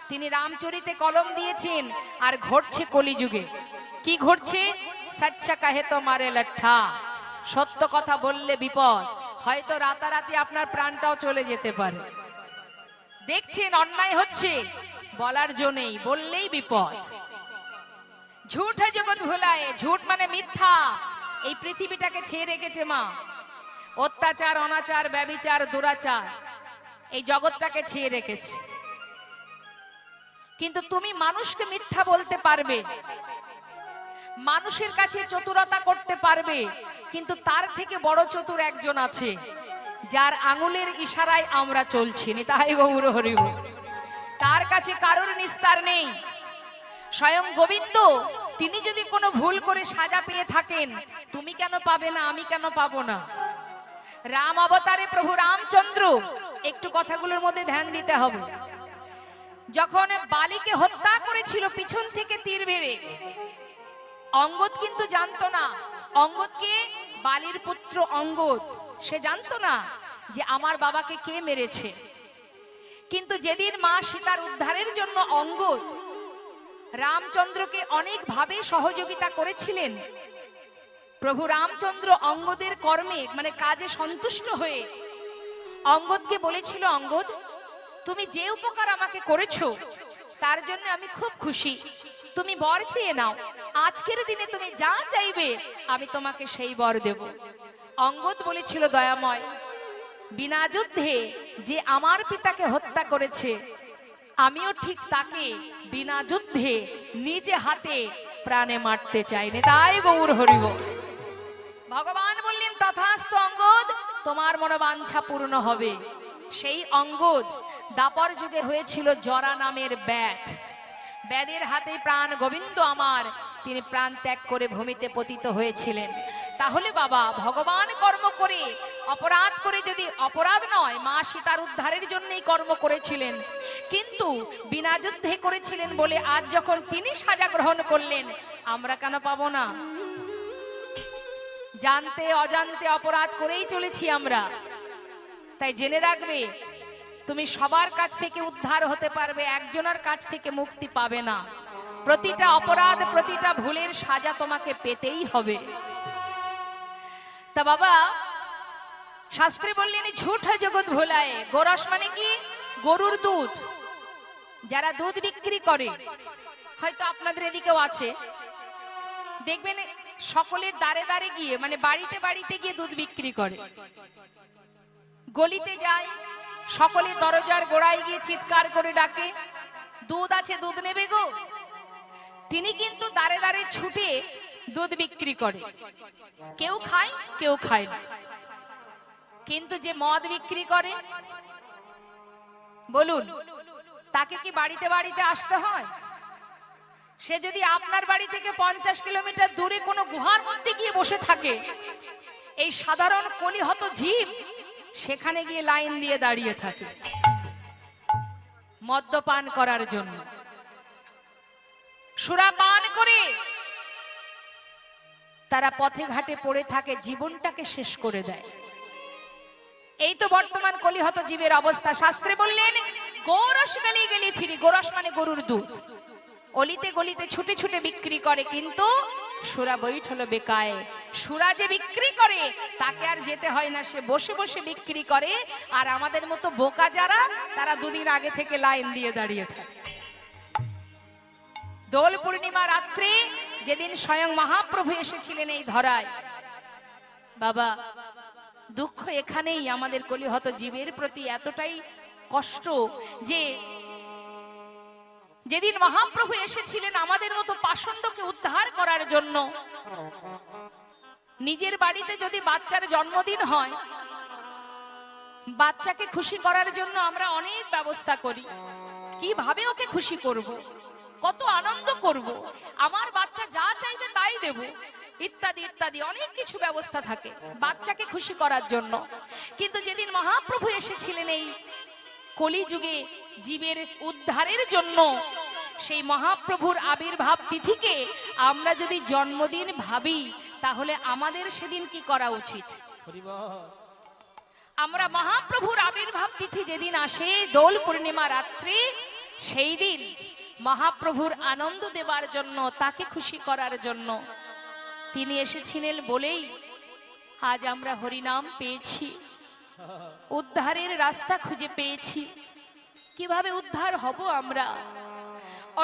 তিনি রামচরিতে কলম দিয়েছেন, আর ঘটছে কলিযুগে। কি ঘটছে? সচ্চা কাহে তো মারে লঠা, সত্য কথা বললে বিপদ। হয়তো রাতারাতি আপনার প্রাণটাও চলে যেতে পারে। দেখছেন অন্যায় হচ্ছে, বলার জন্যই, বললেই বিপদ। ঝুঠ জগৎ ভুলায়, ঝুঠ মানে মিথ্যা। এই পৃথিবীটাকে ছেয়ে রেখেছে মা। অত্যাচার, অনাচার, ব্যভিচার, দুরাচার, এই জগৎটাকে ছেয়ে রেখেছে। কিন্তু তুমি মানুষকে মিথ্যা বলতে পারবে, মানুষের কাছে চতুরতা করতে পারবে, কিন্তু তার থেকে বড় চতুর একজন আছে, যার আঙুলের ইশারায় আমরা চলছি। নিতাই গৌর হরি বল। তার কাছে কারোর নিস্তার নেই। স্বয়ং গোবিন্দ তিনি যদি কোনো ভুল করে সাজা পেয়ে থাকেন, তুমি কেন পাবে না, আমি কেন পাবো না? রাম অবতারে প্রভু রামচন্দ্র, একটু কথাগুলোর মধ্যে ধ্যান দিতে হবে। যখন বালিকে হত্যা করেছিল পিছন থেকে তীর মেরে, অঙ্গদ কিন্তু জানতো না। অঙ্গদকে, বালির পুত্র অঙ্গদ, সে জানতো না যে আমার বাবাকে কে মেরেছে। কিন্তু যেদিন মা সীতার উদ্ধারের জন্য অঙ্গদ রামচন্দ্রকে অনেকভাবে সহযোগিতা করেছিলেন, প্রভু রামচন্দ্র অঙ্গদের কর্মে মানে কাজে সন্তুষ্ট হয়ে অঙ্গদকে বলেছিল, অঙ্গদ তুমি যে উপকার আমাকে করেছো তার জন্য আমি খুব খুশি, তুমি বর চেয়ে নাও, আজকের দিনে তুমি যা চাইবে আমি তোমাকে সেই বর দেব। অঙ্গদ বলেছিল, দয়াময়, বিনা যুদ্ধে যে আমার পিতাকে হত্যা করেছে, আমিও ঠিক তাকে বিনা যুদ্ধে নিজে হাতে প্রাণে মারতে চাই। নিতাই গৌর হরি বল। ভগবান বললেন, তথাস্তু অঙ্গদ, তোমার মনোবাঞ্ছা পূর্ণ হবে। সেই অঙ্গদ দাপর যুগে হয়েছিল জরা নামের ব্যাধ। ব্যাধের হাতে প্রাণ গোবিন্দ আমার, তিনি প্রাণ ত্যাগ করে ভূমিতে পতিত হয়েছিলেন। তাহলে বাবা ভগবান কর্ম করে, অপরাধ করে, যদি অপরাধ নয়, মা সীতার উদ্ধারের জন্যই কর্ম করেছিলেন, কিন্তু বিনা যুদ্ধে করেছিলেন বলে আজ যখন তিনি সাজা গ্রহণ করলেন, আমরা কেন পাবো না? জানতে অজান্তে অপরাধ করেই চলেছি আমরা। তাই জেনে রাখবে, তুমি সবার কাছ থেকে উদ্ধার হতে পারবে, একজনের কাছ থেকে মুক্তি পাবে না। প্রতিটা অপরাধ, প্রতিটা ভুলের সাজা তোমাকে পেতেই হবে। তা বাবা শাস্ত্রে বললেন, ঝুঠ জগৎ ভোলায়। গোরস মানে কি? গরুর দুধ। যারা দুধ বিক্রি করে, হয়তো আপনাদের এদিকেও আছে, দেখবেন সকলের দ্বারে দ্বারে গিয়ে, মানে বাড়িতে বাড়িতে গিয়ে দুধ বিক্রি করে। গলিতে যায়, সকলে দরজার গোড়ায় গিয়ে চিৎকার করে ডাকে, দুধ আছে, দুধ নেবে গো। তিনি কিন্তু দ্বারে দ্বারে ছুটে দুধ বিক্রি করে। কেউ খায়, কেউ খায় না। কিন্তু যে মদ বিক্রি করে, বলুন তাকে কি বাড়িতে বাড়িতে আসতে হয়? সে যদি আপনার বাড়ি থেকে 50 কিলোমিটার দূরে কোনো গুহার মধ্যে গিয়ে বসে থাকে, এই সাধারণ কলিহত জীব সেখানে গিয়ে লাইন দিয়ে দাঁড়িয়ে থাকে মদ্যপান করার জন্য। সুরাপান করে তারা পথে ঘাটে পড়ে থাকে, জীবনটাকে শেষ করে দেয়। এই তো বর্তমান কলিহত জীবের অবস্থা। শাস্ত্রে বললেন, গোরস গলি গলি ফিরি। গোরস মানে গরুর দুধ। অলিতে গলিতে ছুটে ছুটে বিক্রি করে, কিন্তু সুরা বৈঠল বেকায়। সুরা যে বিক্রি করে তাকে আর যেতে হয় না, সে বসে বসে বিক্রি করে। আর আমাদের মতো বোকা যারা, তারা দুদিন আগে থেকে লাইন দিয়ে দাঁড়িয়ে থাকে। দোল পূর্ণিমা রাত্রে যেদিন স্বয়ং মহাপ্রভু এসেছিলেন এই ধরায়, বাবা দুঃখ এখানেই, আমাদের কলিহত জীবের প্রতি এতটাই কষ্ট যে যেদিন মহাপ্রভু এসেছিলেন আমাদের মতো পাষণ্ডকে উদ্ধার করার জন্য, নিজের বাড়িতে যদি বাচ্চার জন্মদিন হয়, বাচ্চাকে খুশি করার জন্য আমরা অনেক ব্যবস্থা করি। কিভাবে ওকে খুশি করব, কত আনন্দ করব, আমার বাচ্চা যা চাইবে তাই দেব, ইত্যাদি ইত্যাদি অনেক কিছু ব্যবস্থা থাকে বাচ্চাকে খুশি করার জন্য। কিন্তু যেদিন মহাপ্রভু এসেছিলেন এই কলিযুগে জীবের উদ্ধারের জন্য, সেই মহাপ্রভুর আবির্ভাব তিথিকে আমরা যদি জন্মদিন ভাবি, তাহলে আমাদের সেদিন কি করা উচিত? আমরা মহাপ্রভুর আবির্ভাব তিথি যেদিন আসে দোল পূর্ণিমা রাত্রি, সেই দিন মহাপ্রভুর আনন্দ দেবার জন্য, তাকে খুশি করার জন্য তিনি এসেছিলেন বলেই আজ আমরা হরিনাম পেয়েছি, উদ্ধারের রাস্তা খুঁজে পেয়েছি। কিভাবে উদ্ধার হব আমরা?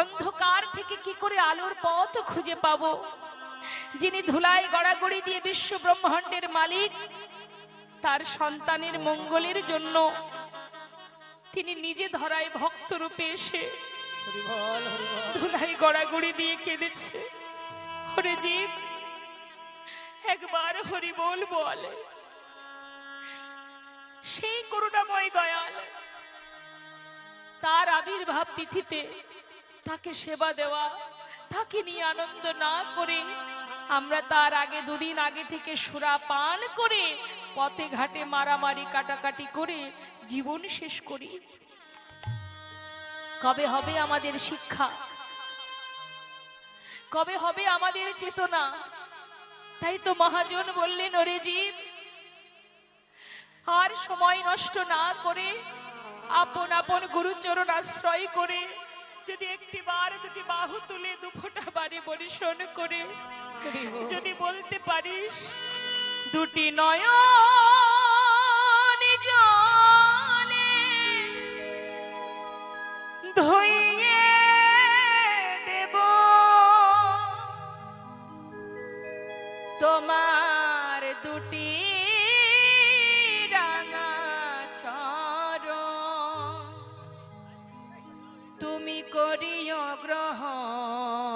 অন্ধকার থেকে কি করে আলোর পথ খুঁজে পাবো? যিনি ধুলায় গড়াগড়ি দিয়ে বিশ্ব ব্রহ্মাণ্ডের মালিক, তার সন্তানের মঙ্গলের জন্য তিনি নিজে ধরায় ভক্ত রূপে এসে ধুলায় গড়াগড়ি দিয়ে কেঁদেছে, হরে জীব একবার হরি বল বলে। সেই করুণাময় দয়াল তার আবির্ভাব তিথিতে তাকে সেবা দেওয়া, তাকে নিয়ে আনন্দ না করে আমরা তার আগে দুদিন আগে থেকে সুরা পান করে পথে ঘাটে মারামারি কাটাকাটি করে জীবন শেষ করি। কবে হবে আমাদের শিক্ষা? কবে হবে আমাদের চেতনা? তাই তো মহাজন বললেন, ওরে জীব আর সময় নষ্ট না করে আপন আপন গুরুচরণ আশ্রয় করে যদি একটি বার দুটি বাহু তুলে দুফোঁটা বাড়ি বর্ষণ করে যদি বলতে পারিস, দুটি নয়ন জলে ধুইয়ে দেব তোমার দুটি রাঙা চরণ, তুমি করিও গ্রহণ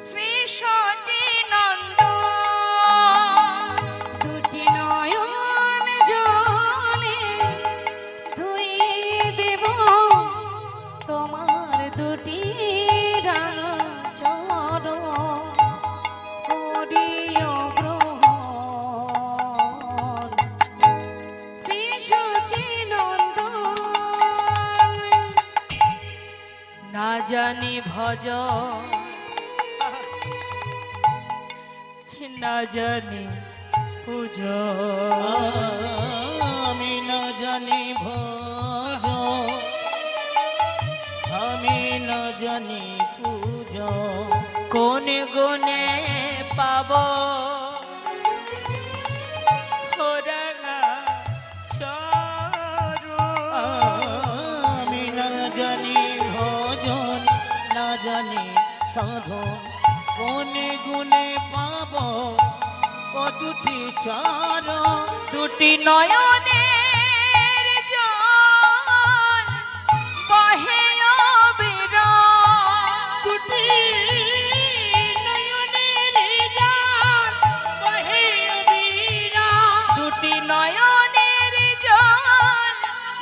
শ্রী সচিনন্দন। দুটি নয়ন জলে ধুইয়ে দেব তোমার দুটি রাঙা চরণ, করিও গ্রহণ শ্রী সচিনন্দন। না জানি ভজ না জানি পুজো, আমি না জানি ভজ, আমি না জানি পূজো, কোন গুণে পাব রাঙা চরণ। আমি না জানি ভজন, না জানি সাধন, কোন গুণে পাব ও দুটি চরণ। দুটি নয়নের জল বহে অবিরাম, দুটি নয়নের জল বহে অবিরাম, দুটি নয়নের জল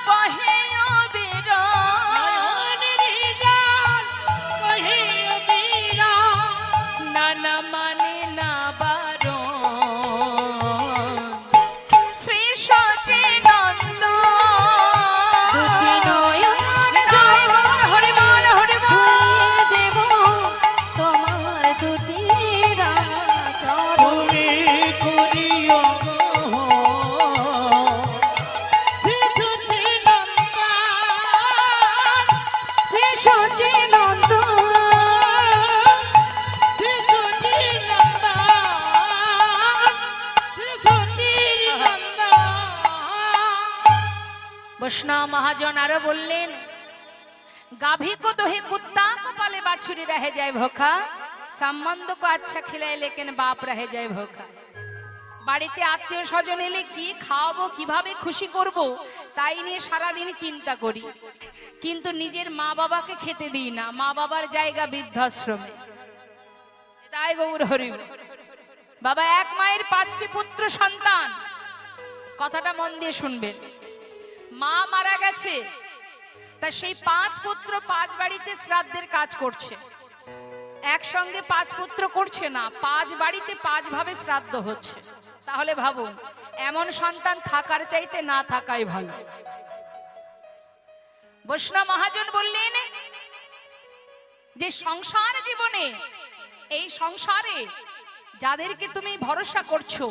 বহে অবিরাম, নয়নের জল বহে অবিরাম। নানা মানে না বারণ শ্রী সচিনন্দন। দুটি নয়ন জয় বল হরি বল হরি বল। ধুইয়ে দেব তোমার দুটি রাঙা চরণ, তুমি করিও গ্রহণ শ্রী সচিনন্দন, শ্রী সচিনন্দন। শ্রী সচিনন্দন, শ্রী সচিনন্দন। বৈষ্ণব মহাজন আরো বললেন, গাভী কো দোহে কুত্তা কো वाले बाछुरी रह जाए भोखा, সম্বন্ধ को अच्छा खिलाए लेकिन बाप रह जाए भोखा। বাড়িতে আত্মীয় স্বজন এলে কি খাওয়াবো, কিভাবে খুশি করব, তাই নিয়ে সারাদিন চিন্তা করি, কিন্তু নিজের মা বাবাকে খেতে দিই না। মা বাবার জায়গা বৃদ্ধাশ্রমে। তাই গৌর হরি বল। বাবা এক মায়ের 5টি পুত্র সন্তান, কথাটা মন দিয়ে শুনবেন। মা মারা গেছে, তা সেই 5 পুত্র 5 বাড়িতে শ্রাদ্ধের কাজ করছে। একসঙ্গে 5 পুত্র করছে না, 5 বাড়িতে 5 ভাবে শ্রাদ্ধ হচ্ছে। তাহলে ভাবুন, এমন সন্তান থাকার চাইতে না থাকাই ভালো। বৈষ্ণব মহাজন বললেন যে সংসার জীবনে, এই সংসারে যাদেরকে তুমি ভরসা করছো,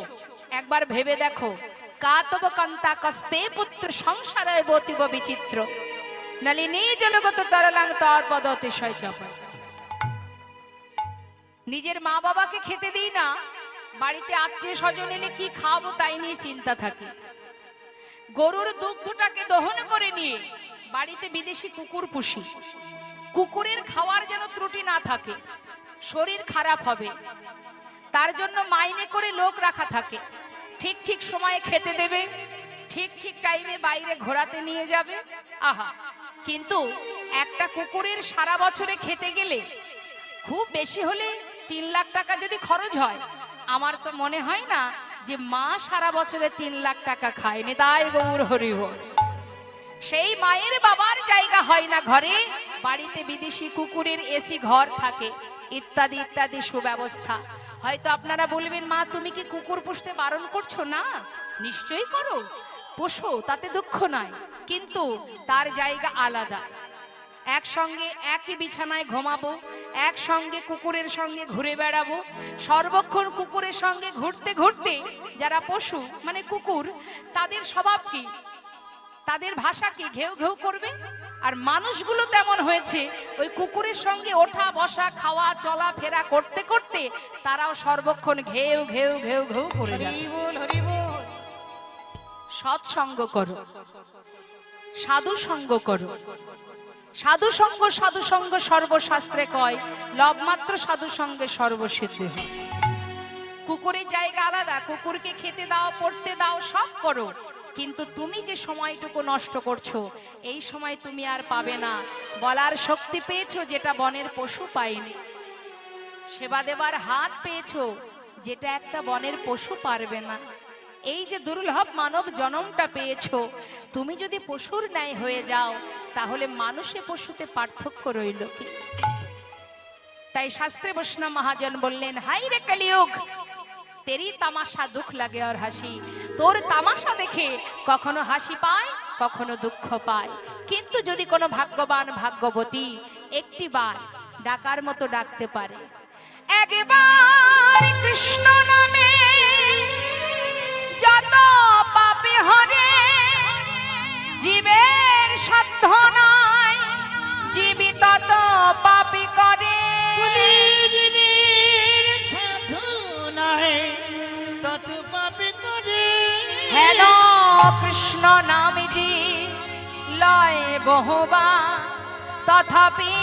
একবার ভেবে দেখো। কাতব কান্তা কস্তে পুত্র সংসারে বতিব বিচিত্র, নলিনী জলগত তরলাং তৎপদতে শয়চাপা। নিজের মা বাবাকে খেতে দিই না, বাড়িতে আত্মীয় স্বজন এলে কি খাবো তাই নিয়ে চিন্তা থাকে। গরুর দুগ্ধটাকে দহন করে নিয়ে বাড়িতে বিদেশি কুকুর পুষি। কুকুরের খাওয়ার যেন ত্রুটি না থাকে, শরীর খারাপ হবে, তার জন্য মাইনে করে লোক রাখা থাকে। ঠিক ঠিক সময়ে খেতে দেবে, ঠিক ঠিক টাইমে বাইরে ঘোরাতে নিয়ে যাবে। আহা, কিন্তু একটা কুকুরের সারা বছরে খেতে গেলে খুব বেশি হলে 3 লাখ টাকা যদি খরচ হয়, আমার তো মনে হয় না যে মা সারা বছরে 3 লাখ টাকা খায়নি। তাই গৌর হরি বল। সেই মায়ের বাবার জায়গা হয় না ঘরে, বাড়িতে বিদেশি কুকুরের এসি ঘর থাকে, ইত্যাদি ইত্যাদি সুব্যবস্থা। হয়তো আপনারা বলবেন, মা তুমি কি কুকুর পুষতে বারণ করছো? না, নিশ্চয়ই করো, পোষো, তাতে দুঃখ নাই, কিন্তু তার জায়গা আলাদা। একসঙ্গে একই বিছানায় ঘুমাবো, একসঙ্গে কুকুরের সঙ্গে ঘুরে বেড়াবো, সর্বক্ষণ কুকুরের সঙ্গে ঘুরতে ঘুরতে যারা পশু মানে কুকুর, তাদের স্বভাব কি, তাদের ভাষা কি, ঘেউ ঘেউ করবে। আর মানুষগুলো তেমন হয়েছে, ওই কুকুরের সঙ্গে ওঠা বসা খাওয়া চলা ফেরা করতে করতে তারাও সর্বক্ষণ ঘেউ ঘেউ ঘেউ ঘেউ করে যায়। সৎসঙ্গ করো, সাধু সঙ্গ করো। সাধু সঙ্গ, সাধু সঙ্গ সর্বশাস্ত্রে কয়, লবমাত্র সাধু সঙ্গে সর্বসিদ্ধি হয়। কুকুরের জায়গা আলাদা, কুকুরকে খেতে দাও, পড়তে দাও, সব করো, কিন্তু তুমি যে সময়টুকু নষ্ট করছো, এই সময় তুমি আর পাবে না। বলার শক্তি পেয়েছো যেটা বনের পশু পায়নি, সেবা দেবার হাত পেয়েছো যেটা একটা বনের পশু পারবে না। এই যে দুর্লভ মানব জন্মটা পেয়েছো, তুমি যদি পশুর ন্যায় হয়ে যাও, তাহলে মানুষে পশুতে পার্থক্য রইল কি? তাই শাস্ত্রে বৈষ্ণব মহাজন বললেন, হাই রে কলিযুগ, তেরি তামাশা দুঃখ লাগে আর হাসি। তোর তামাশা দেখে কখনো হাসি পায়, কখনো দুঃখ পায়, কিন্তু যদি কোনো ভাগ্যবান ভাগ্যবতী একটি বার ডাকার মতো ডাকতে পারে, একবার কৃষ্ণ নামে যত পাপে হরে, জীবের সাধ্য নাই, জীবী তত পাপী করে। হেন কৃষ্ণ নামে জি লয় বহুবা, তথাপি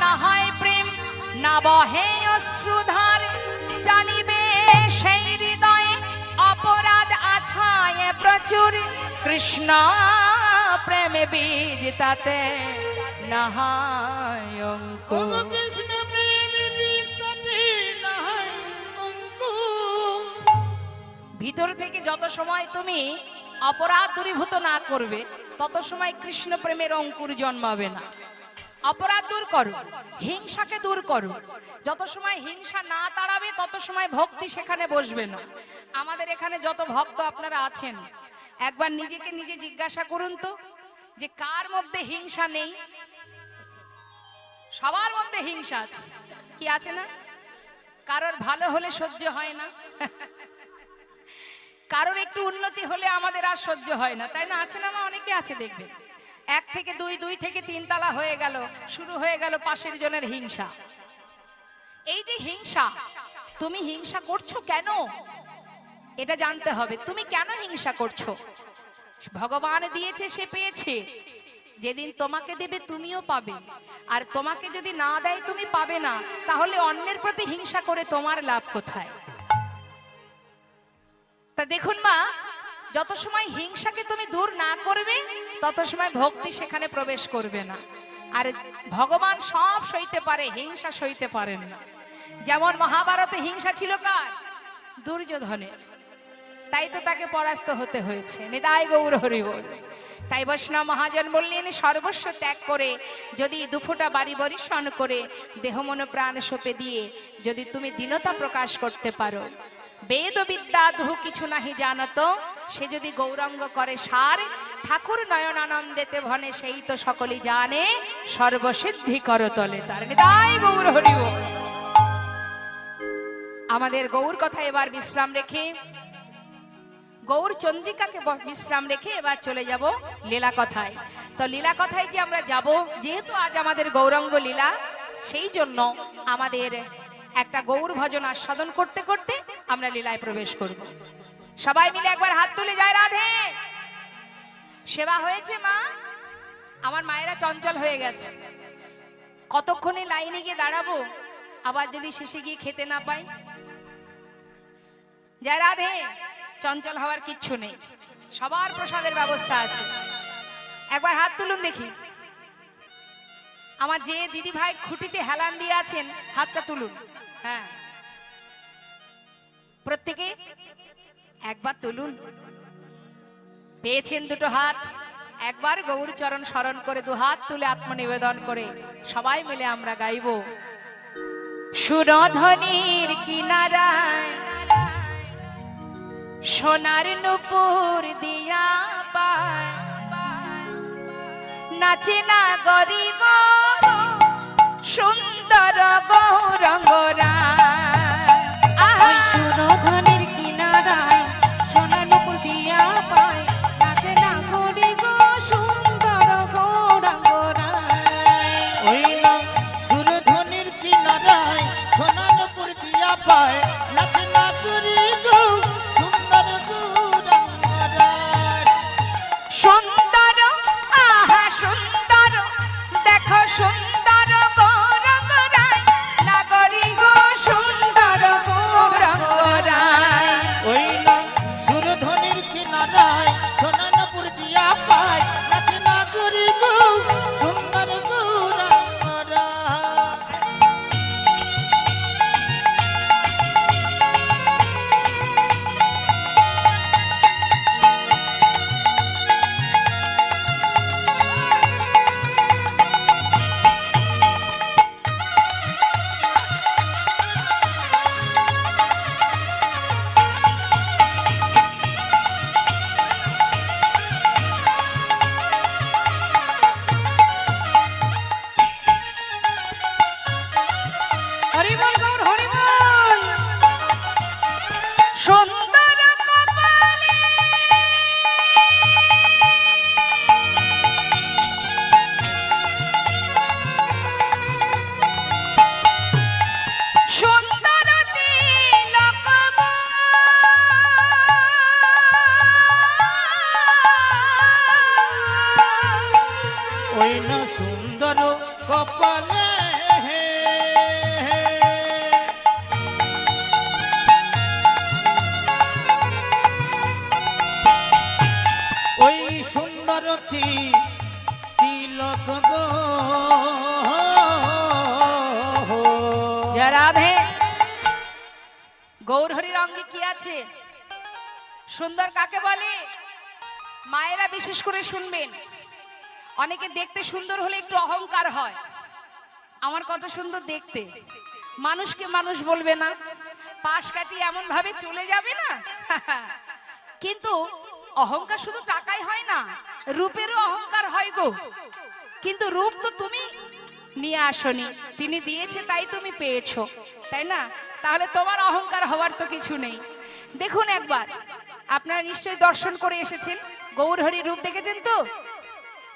না হয় প্রেম, না বহে অশ্রুধার। জানিবে সেই হৃদয়ে অপরাধ আছায় প্রচুর, কৃষ্ণ প্রেমে বীজ তাতে না হয় অঙ্কুর। ভিতর থেকে যত সময় তুমি অপরাধ দূরীভূত না করবে, তত সময় কৃষ্ণ প্রেমের অঙ্কুর জন্মাবে না। অপরাধ দূর করো, হিংসাকে দূর করো। যত সময় হিংসা না তাড়াবে, তত সময় ভক্তি সেখানে বসবে না। আমাদের এখানে যত ভক্ত আপনারা আছেন, একবার নিজেকে নিজে জিজ্ঞাসা করুন তো, যে কার মধ্যে হিংসা নেই? সবার মধ্যে হিংসা আছে, কি আছে না? কারোর ভালো হলে সহ্য হয় না, কারোর একটু উন্নতি হলে আমাদের আর সহ্য হয় না, তাই না? আছে না? মা অনেকে আছে, দেখবে 1 থেকে 2, 2 থেকে 3 তালা হয়ে গেল, শুরু হয়ে গেল পাশের জনের হিংসা। এই যে হিংসা, তুমি হিংসা করছো কেন? এটা জানতে হবে, তুমি কেন হিংসা করছো? ভগবান দিয়েছে, সে পেয়েছে, যেদিন তোমাকে দেবে তুমিও পাবে, আর তোমাকে যদি না দেয় তুমি পাবে না, তাহলে অন্যের প্রতি হিংসা করে তোমার লাভ কোথায়? তা দেখুন মা, যত সময় হিংসাকে তুমি দূর না করবে তত সময় ভক্তি সেখানে প্রবেশ করবে না। আর ভগবান সব সইতে পারে, হিংসা সইতে পারেন না। যেমন মহাভারতে হিংসা ছিল কার? দুর্যোধনের। তাই তো তাকে পরাস্ত হতে হয়েছে। নিতাই গৌর হরি বল। তাই বৈষ্ণব মহাজন বললেন, সর্বস্ব ত্যাগ করে যদি দুফোঁটা বাড়ি বরিশন করে দেহ মন প্রাণ সঁপে দিয়ে যদি তুমি দীনতা প্রকাশ করতে পারো, বেদ বিদ্যা দুহু কিছু নাহি জানত, সে যদি গৌরাঙ্গ করে সার, ঠাকুর নয়ন আনন্দেতে ভনে সেই তো সকলেই জানে, সর্বসিদ্ধি কর তলে তার। নিতাই গৌর হরি বল। আমাদের গৌর কথা এবার বিশ্রাম রেখে, গৌর চন্দ্রিকাকে বিশ্রাম রেখে এবার চলে যাব লীলা কথায়। তো লীলা কথায় যে আমরা যাব, যেহেতু আজ আমাদের গৌরাঙ্গ লীলা, সেই জন্য আমাদের একটা গৌর ভজন আস্বাদন করতে করতে আমরা লীলায় প্রবেশ করব। সবাই মিলে একবার হাত তুলে যায় রাধে। সেবা হয়েছে মা? আমার মায়েরা চঞ্চল হয়ে গেছে, কতক্ষণে লাইনে গিয়ে দাঁড়াবো, আবার যদি শেষে গিয়ে খেতে না পাই। জয় রাধে। চঞ্চল হওয়ার কিচ্ছু নেই, সবার প্রসাদের ব্যবস্থা আছে। একবার হাত তুলুন দেখি। আমার যে দিদি ভাই খুঁটিতে হেলান দিয়ে আছেন, হাতটা তুলুন। হ্যাঁ, প্রত্যেকে একবার তুলুন। পেয়েছেন দুটো হাত, একবার গৌর চরণ স্মরণ করে দু হাত তুলে আত্মনিবেদন করে সবাই মিলে আমরা গাইব। সুরধ্বনির কিনারায় সোনার নুপুর দিয়া পায়, নাচে না গরি গো সুন্দর গৌরাঙ্গরা। ওই সুরধনের কিনারায় সোনার নুপুর দিয়া পায়, নাচে না গরি গো সুন্দর গৌরাঙ্গরায়। ওই না সুরধনির কিনারায় সোনা নুপুর দিয়া পায়, নাচে না করি গো সুন্দর গৌরাঙ্গরায়। সুন্দর, আহা সুন্দর, দেখো সুন্দর গৌরাঙ্গরায়, নাগরি গো সুন্দর গৌরাঙ্গরায়। ওই না সুরধনির কিনারায় সোনা নুপুর দিয়া পায়, নাচে না করি গো সুন্দর গৌরাঙ্গরায়। হরি বল গৌর হরি বল। সুন্দর কপালে সুন্দর তিলক গো, ওই না সুন্দর কপালে ওই সুন্দর তিলক গো। জয় রাধে। গৌর হরির অঙ্গে কি আছে? সুন্দর কাকে বলে? মায়েরা বিশেষ করে শুনবেন, অনেকে দেখতে সুন্দর হলে একটু অহংকার হয়, আমার কত সুন্দর দেখতে, মানুষকে মানুষ বলবে না, পাশ কাটিয়ে এমন ভাবে চলে যাবে না। কিন্তু অহংকার শুধু টাকাই হয় না, রূপেরও অহংকার হয় গো। কিন্তু রূপ তো তুমি নিয়ে আসনি, তিনি দিয়েছে তাই তুমি পেয়েছো, তাই না? তাহলে তোমার অহংকার হওয়ার তো কিছু নেই। দেখুন একবার, আপনারা নিশ্চয়ই দর্শন করে এসেছেন, গৌরহরি রূপ দেখেছেন তো?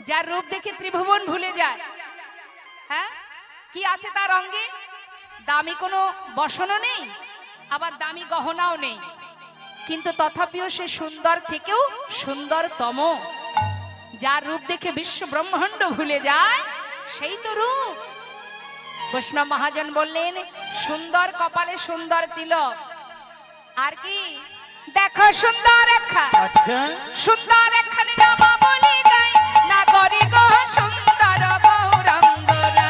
যার রূপ দেখে ত্রিভুবন ভুলে যায়। হ্যাঁ, কি আছে তার অঙ্গে? দামি কোনো বসনও নেই, আবার দামি গহনাও নেই, কিন্তু তথাপিও সে সুন্দর থেকেও সুন্দরতম। যার রূপ দেখে বিশ্ব ব্রহ্মাণ্ড ভুলে যায় সেই তো রূপ। বৈষ্ণব মহাজন বললেন, সুন্দর কপালে সুন্দর তিলক, আর কি দেখো সুন্দর একখান, আচ্ছা সুন্দর একখান নামা বলি গাই, না করি গো সুন্দর গৌরাঙ্গরা।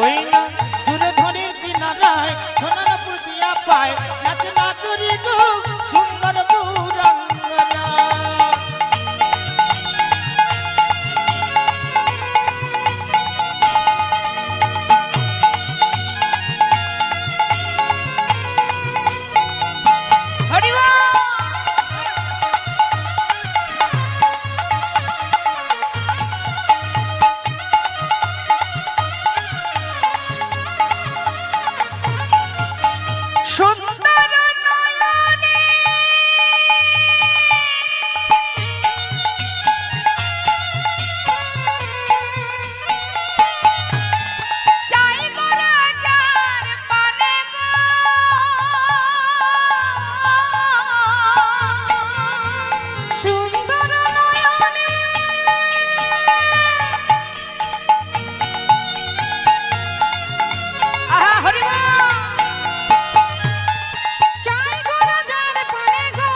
ওই না সুরধনির কিনারায় সোনারপুর দিয়া পায়, নাচ না করি গো সুন্দর গৌরাঙ্গনা। হরি বল। সুন্দর নয়নে চাই গো রাজার পানে গো, সুন্দর নয়নে আহা হরি বল। চাই গো রাজার পানে গো।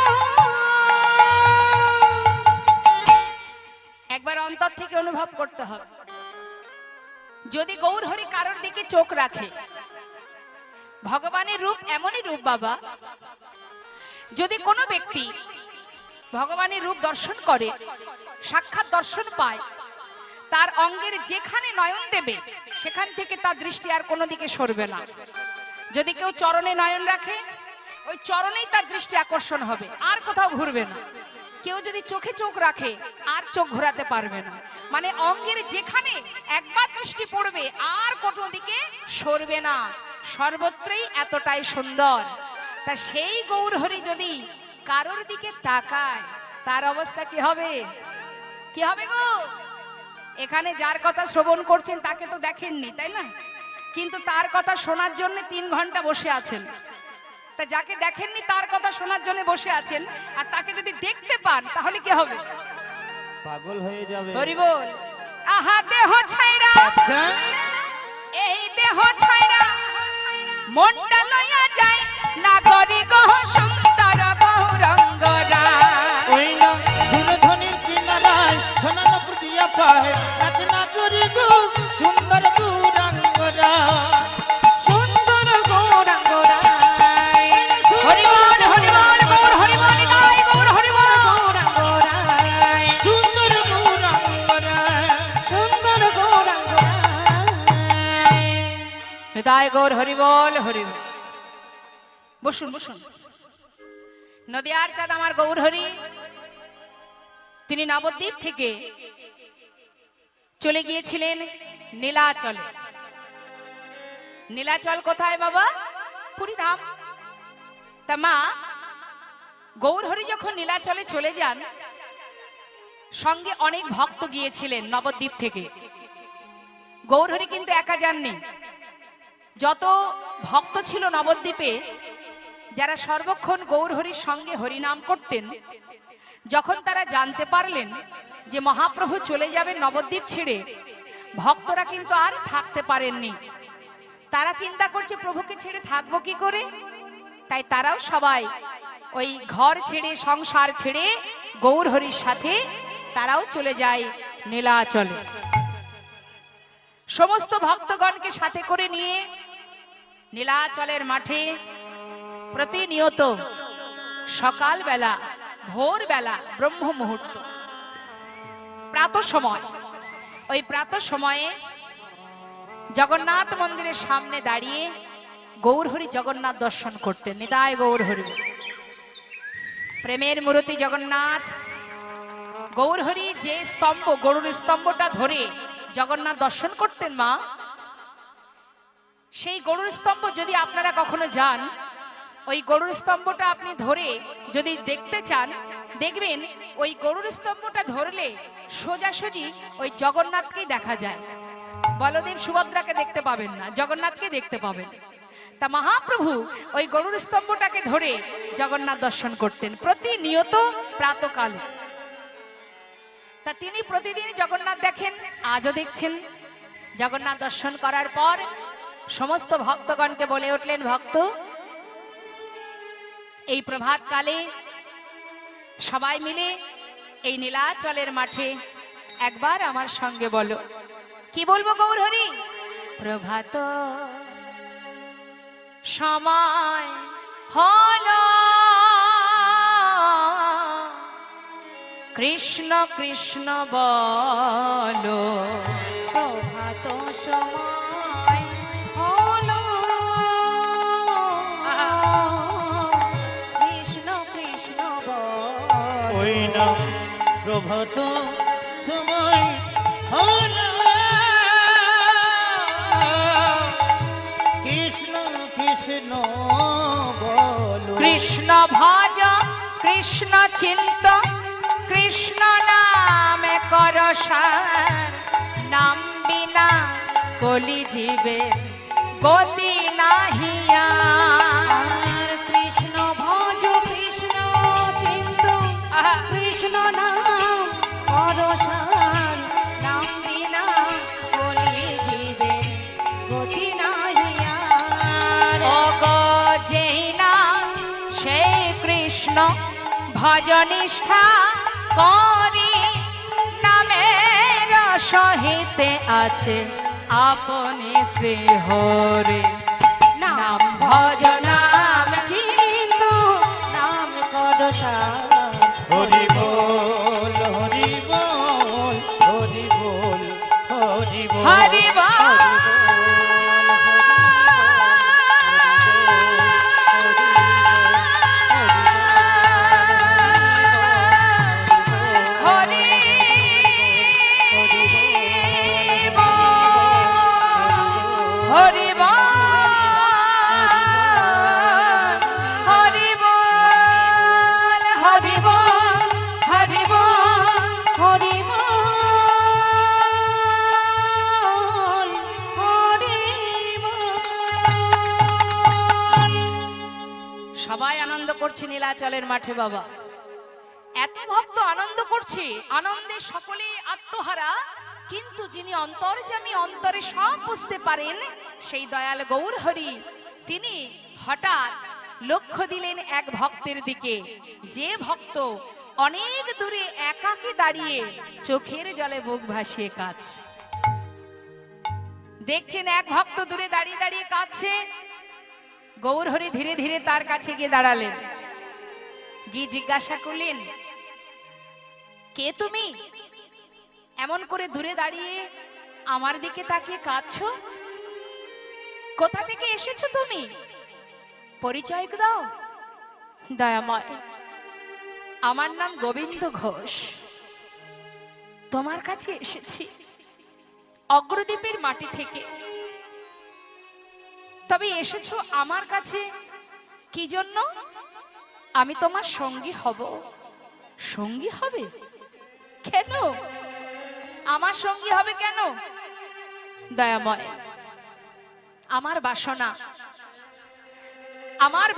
একবার অন্তর থেকে অনুভব করতে হবে, যদি গৌর হরি কারোর দিকে চোখ রাখে, ভগবানের রূপ এমনই রূপ বাবা, যদি কোনো ব্যক্তি ভগবানের রূপ দর্শন করে, সাক্ষাৎ দর্শন পায়, তার অঙ্গের যেখানে নয়ন দেবে সেখান থেকে তার দৃষ্টি আর কোনো দিকে সরবে না। যদি কেউ চরণে নয়ন রাখে, ওই চরণেই তার দৃষ্টি আকর্ষণ হবে, আর কোথাও ঘুরবে না। কেউ যদি চোখে চোখ রাখে, আর চোখ ঘোরাতে পারবে না। মানে অঙ্গের যেখানে একবার দৃষ্টি পড়বে আর কোনো দিকে সরবে না, সর্বত্রই এতটাই সুন্দর। তা সেই গৌর হরি যদি কারোর দিকে তাকায়, তার অবস্থা কি হবে? কি হবে গো? এখানে যার কথা শ্রবণ করছেন তাকে তো দেখেননি, তাই না? কিন্তু তার কথা শোনার জন্য 3 ঘন্টা বসে আছেন। তা যাকে দেখেননি তার কথা শোনার জন্য বসে আছেন, আর তাকে যদি দেখতে পান তাহলে কি হবে? পাগল হয়ে যাবে। হরি বল। আহা দেহ ছাইরা, আচ্ছা এই দেহ ছাইরা মনটা লইয়া যায়, না করি গো সুন্দর গৌরাঙ্গরা। ওই না সুরধনির কিনারায় সোনারপুর দিয়া পায়, নাচ না করি গো সুন্দর গৌরাঙ্গনা। সুন্দর গৌরাঙ্গরা। হরি বল হরি বল, গৌর হরি বল গায়, গৌর হরি বল। গৌরাঙ্গরা। সুন্দর গৌরাঙ্গনা। সুন্দর গৌরাঙ্গরা। হৃদয় গৌর হরি বল হরি বল। বসুন বসুন। নদিয়ার চাঁদ আমার গৌর হরি, তিনি নবদ্বীপ থেকে চলে গিয়েছিলেন নীলাচলে। নীলাচল কোথায় বাবা? পুরীধাম। তা মা গৌর হরি যখন নীলাচলে চলে যান, সঙ্গে অনেক ভক্ত গিয়েছিলেন নবদ্বীপ থেকে। গৌর হরি কিন্তু একা যাননি, যত ভক্ত ছিল নবদ্বীপে, যারা সর্বক্ষণ গৌর হরির সঙ্গে হরিনাম করতেন, যখন তারা জানতে পারলেন যে মহাপ্রভু চলে যাবেন নবদ্বীপ ছেড়ে, ভক্তরা কিন্তু আর থাকতে পারেননি। তারা চিন্তা করছে প্রভুকে ছেড়ে থাকবো কি করে, তাই তারাও সবাই ওই ঘর ছেড়ে সংসার ছেড়ে গৌর হরির সাথে তারাও চলে যায় নীলাচলে। সমস্ত ভক্তগণকে সাথে করে নিয়ে নীলাচলের মাঠে প্রতিনিয়ত সকালবেলা, ভোরবেলা, ব্রহ্ম মুহূর্ত, প্রাতঃ সময়, ওই প্রাতঃ সময়ে জগন্নাথ মন্দিরের সামনে দাঁড়িয়ে গৌর হরি জগন্নাথ দর্শন করতেন। নিতাই গৌর হরি। প্রেমের মূর্তি জগন্নাথ। গৌর হরি যে স্তম্ভ, গরুর স্তম্ভটা ধরে জগন্নাথ দর্শন করতেন মা, সেই গরুর স্তম্ভ যদি আপনারা কখনো যান, ওই গরুর স্তম্ভটা আপনি ধরে যদি দেখতে চান, দেখবেন ওই গরুর স্তম্ভটা ধরলে সোজাসুজি ওই জগন্নাথকেই দেখা যায়। বলদেব সুভদ্রাকে দেখতে পাবেন না, জগন্নাথকে দেখতে পাবেন। তা মহাপ্রভু ওই গরুর স্তম্ভটাকে ধরে জগন্নাথ দর্শন করতেন প্রতিনিয়ত প্রাতকালে। তা তিনি প্রতিদিন জগন্নাথ দেখেন, আজও দেখছেন। জগন্নাথ দর্শন করার পর সমস্ত ভক্তগণকে বলে উঠলেন, ভক্ত, এই প্রভাতকালে সবাই মিলে এই নীলাচলের মাঠে একবার আমার সঙ্গে বলো। কি বলবো গৌরহরি? প্রভাত সময় হলো, কৃষ্ণ কৃষ্ণ বলো। প্রভাত সময় হলো, কৃষ্ণ কৃষ্ণ বল। ওই না প্রভাত সময় হলো, কৃষ্ণ কৃষ্ণ বলো। কৃষ্ণ ভজ কৃষ্ণ চিন্ত, কৃষ্ণ নামে কর সার। নাম বিনা কলি জীবে গতি নাহিয়া। কৃষ্ণ ভজ কৃষ্ণ চিন্ত, কৃষ্ণ নাম পরশান। নাম বিনা বলি জীবে গতি নাহিয়া। ও গো যেই না সেই কৃষ্ণ ভজনিষ্ঠা করি, নামের সহিতে আছে আপনি শ্রী হরি। নাম ভজ নাম চিন্ত নাম পরশান। হরি বল হরি বল হরি বল হরি বল হরি বল। হরি বল হরি বল হরি বল হরি বল হরি বল। সবাই আনন্দ করছে নীলাচলের মাঠে বাবা। এত ভক্ত আনন্দ করছে, আনন্দে সকলে আত্মহারা। কিন্তু যিনি অন্তর্যামী, অন্তরে সব বুঝতে পারেন, সেই দয়াল গৌরহরি তিনি হঠাৎ লক্ষ্য দিলেন এক ভক্তের দিকে, যে ভক্ত অনেক দূরে একাকী দাঁড়িয়ে চোখের জলে বুক ভাসিয়ে কাঁদছে। দেখছেন এক ভক্ত দূরে দাঁড়িয়ে দাঁড়িয়ে কাঁদছে। গৌরহরি ধীরে ধীরে তার কাছে গিয়ে দাঁড়ালেন, গিয়ে জিজ্ঞাসা করলেন, কে তুমি? এমন করে দূরে দাঁড়িয়ে আমার দিকে তাকিয়ে কাঁদছো? কোথা থেকে এসেছো তুমি? পরিচয় দাও। দয়াময়, আমার নাম গোবিন্দ ঘোষ। তোমার কাছে এসেছি অগ্রদ্বীপের মাটি থেকে। তবে এসেছো আমার কাছে কি জন্য? আমি তোমার সঙ্গী হব। সঙ্গী হবে? কেন আমার সঙ্গী হবে কেন? দয়াময়, আমার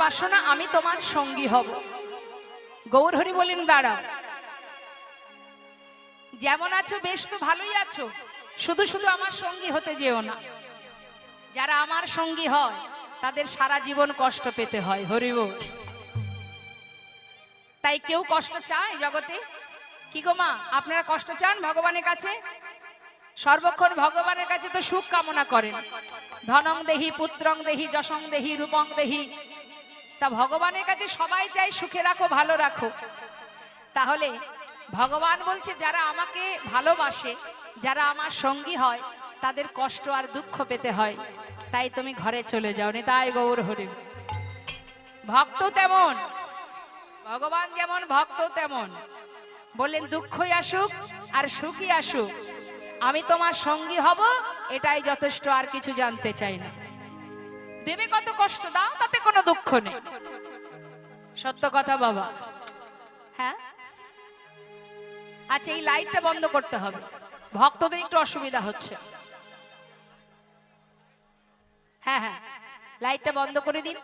বাসনা আমি তোমার সঙ্গী হব। গৌরহরি বলেন, দাঁড়াও, যেমন আছো বেশ তো ভালোই আছো, শুধু শুধু আমার সঙ্গী হতে যেও না। যারা আমার সঙ্গী হয় তাদের সারা জীবন কষ্ট পেতে হয়। হরি বল। তাই কেউ কষ্ট চায় জগতে? কি গো মা, আপনারা কষ্ট চান ভগবানের কাছে? সর্বক্ষণ ভগবানের কাছে তো সুখ কামনা করেন। ধনং দেহি, পুত্রং দেহি, যশং দেহি, রূপং দেহি। তা ভগবানের কাছে সবাই চাই সুখে রাখো, ভালো রাখো। তাহলে ভগবান বলছে, যারা আমাকে ভালোবাসে, যারা আমার সঙ্গী হয়, তাদের কষ্ট আর দুঃখ পেতে হয়। তাই তুমি ঘরে চলে যাও। নিতাই গৌর হরি। ভক্ত তেমন, ভগবান যেমন ভক্ত তেমন। বললেন, দুঃখই আসুক আর সুখই আসুক, আমি তোমার সঙ্গী হব, এটাই যথেষ্ট, আর কিছু জানতে চাই না। দেবে কত কষ্ট দাও, তাতে কোনো দুঃখ নেই। সত্য কথা বাবা। হ্যাঁ, আচ্ছা, এই লাইটটা বন্ধ করতে হবে, ভক্তদের একটু অসুবিধা হচ্ছে। হ্যাঁ হ্যাঁ, লাইটটা বন্ধ করে দিন।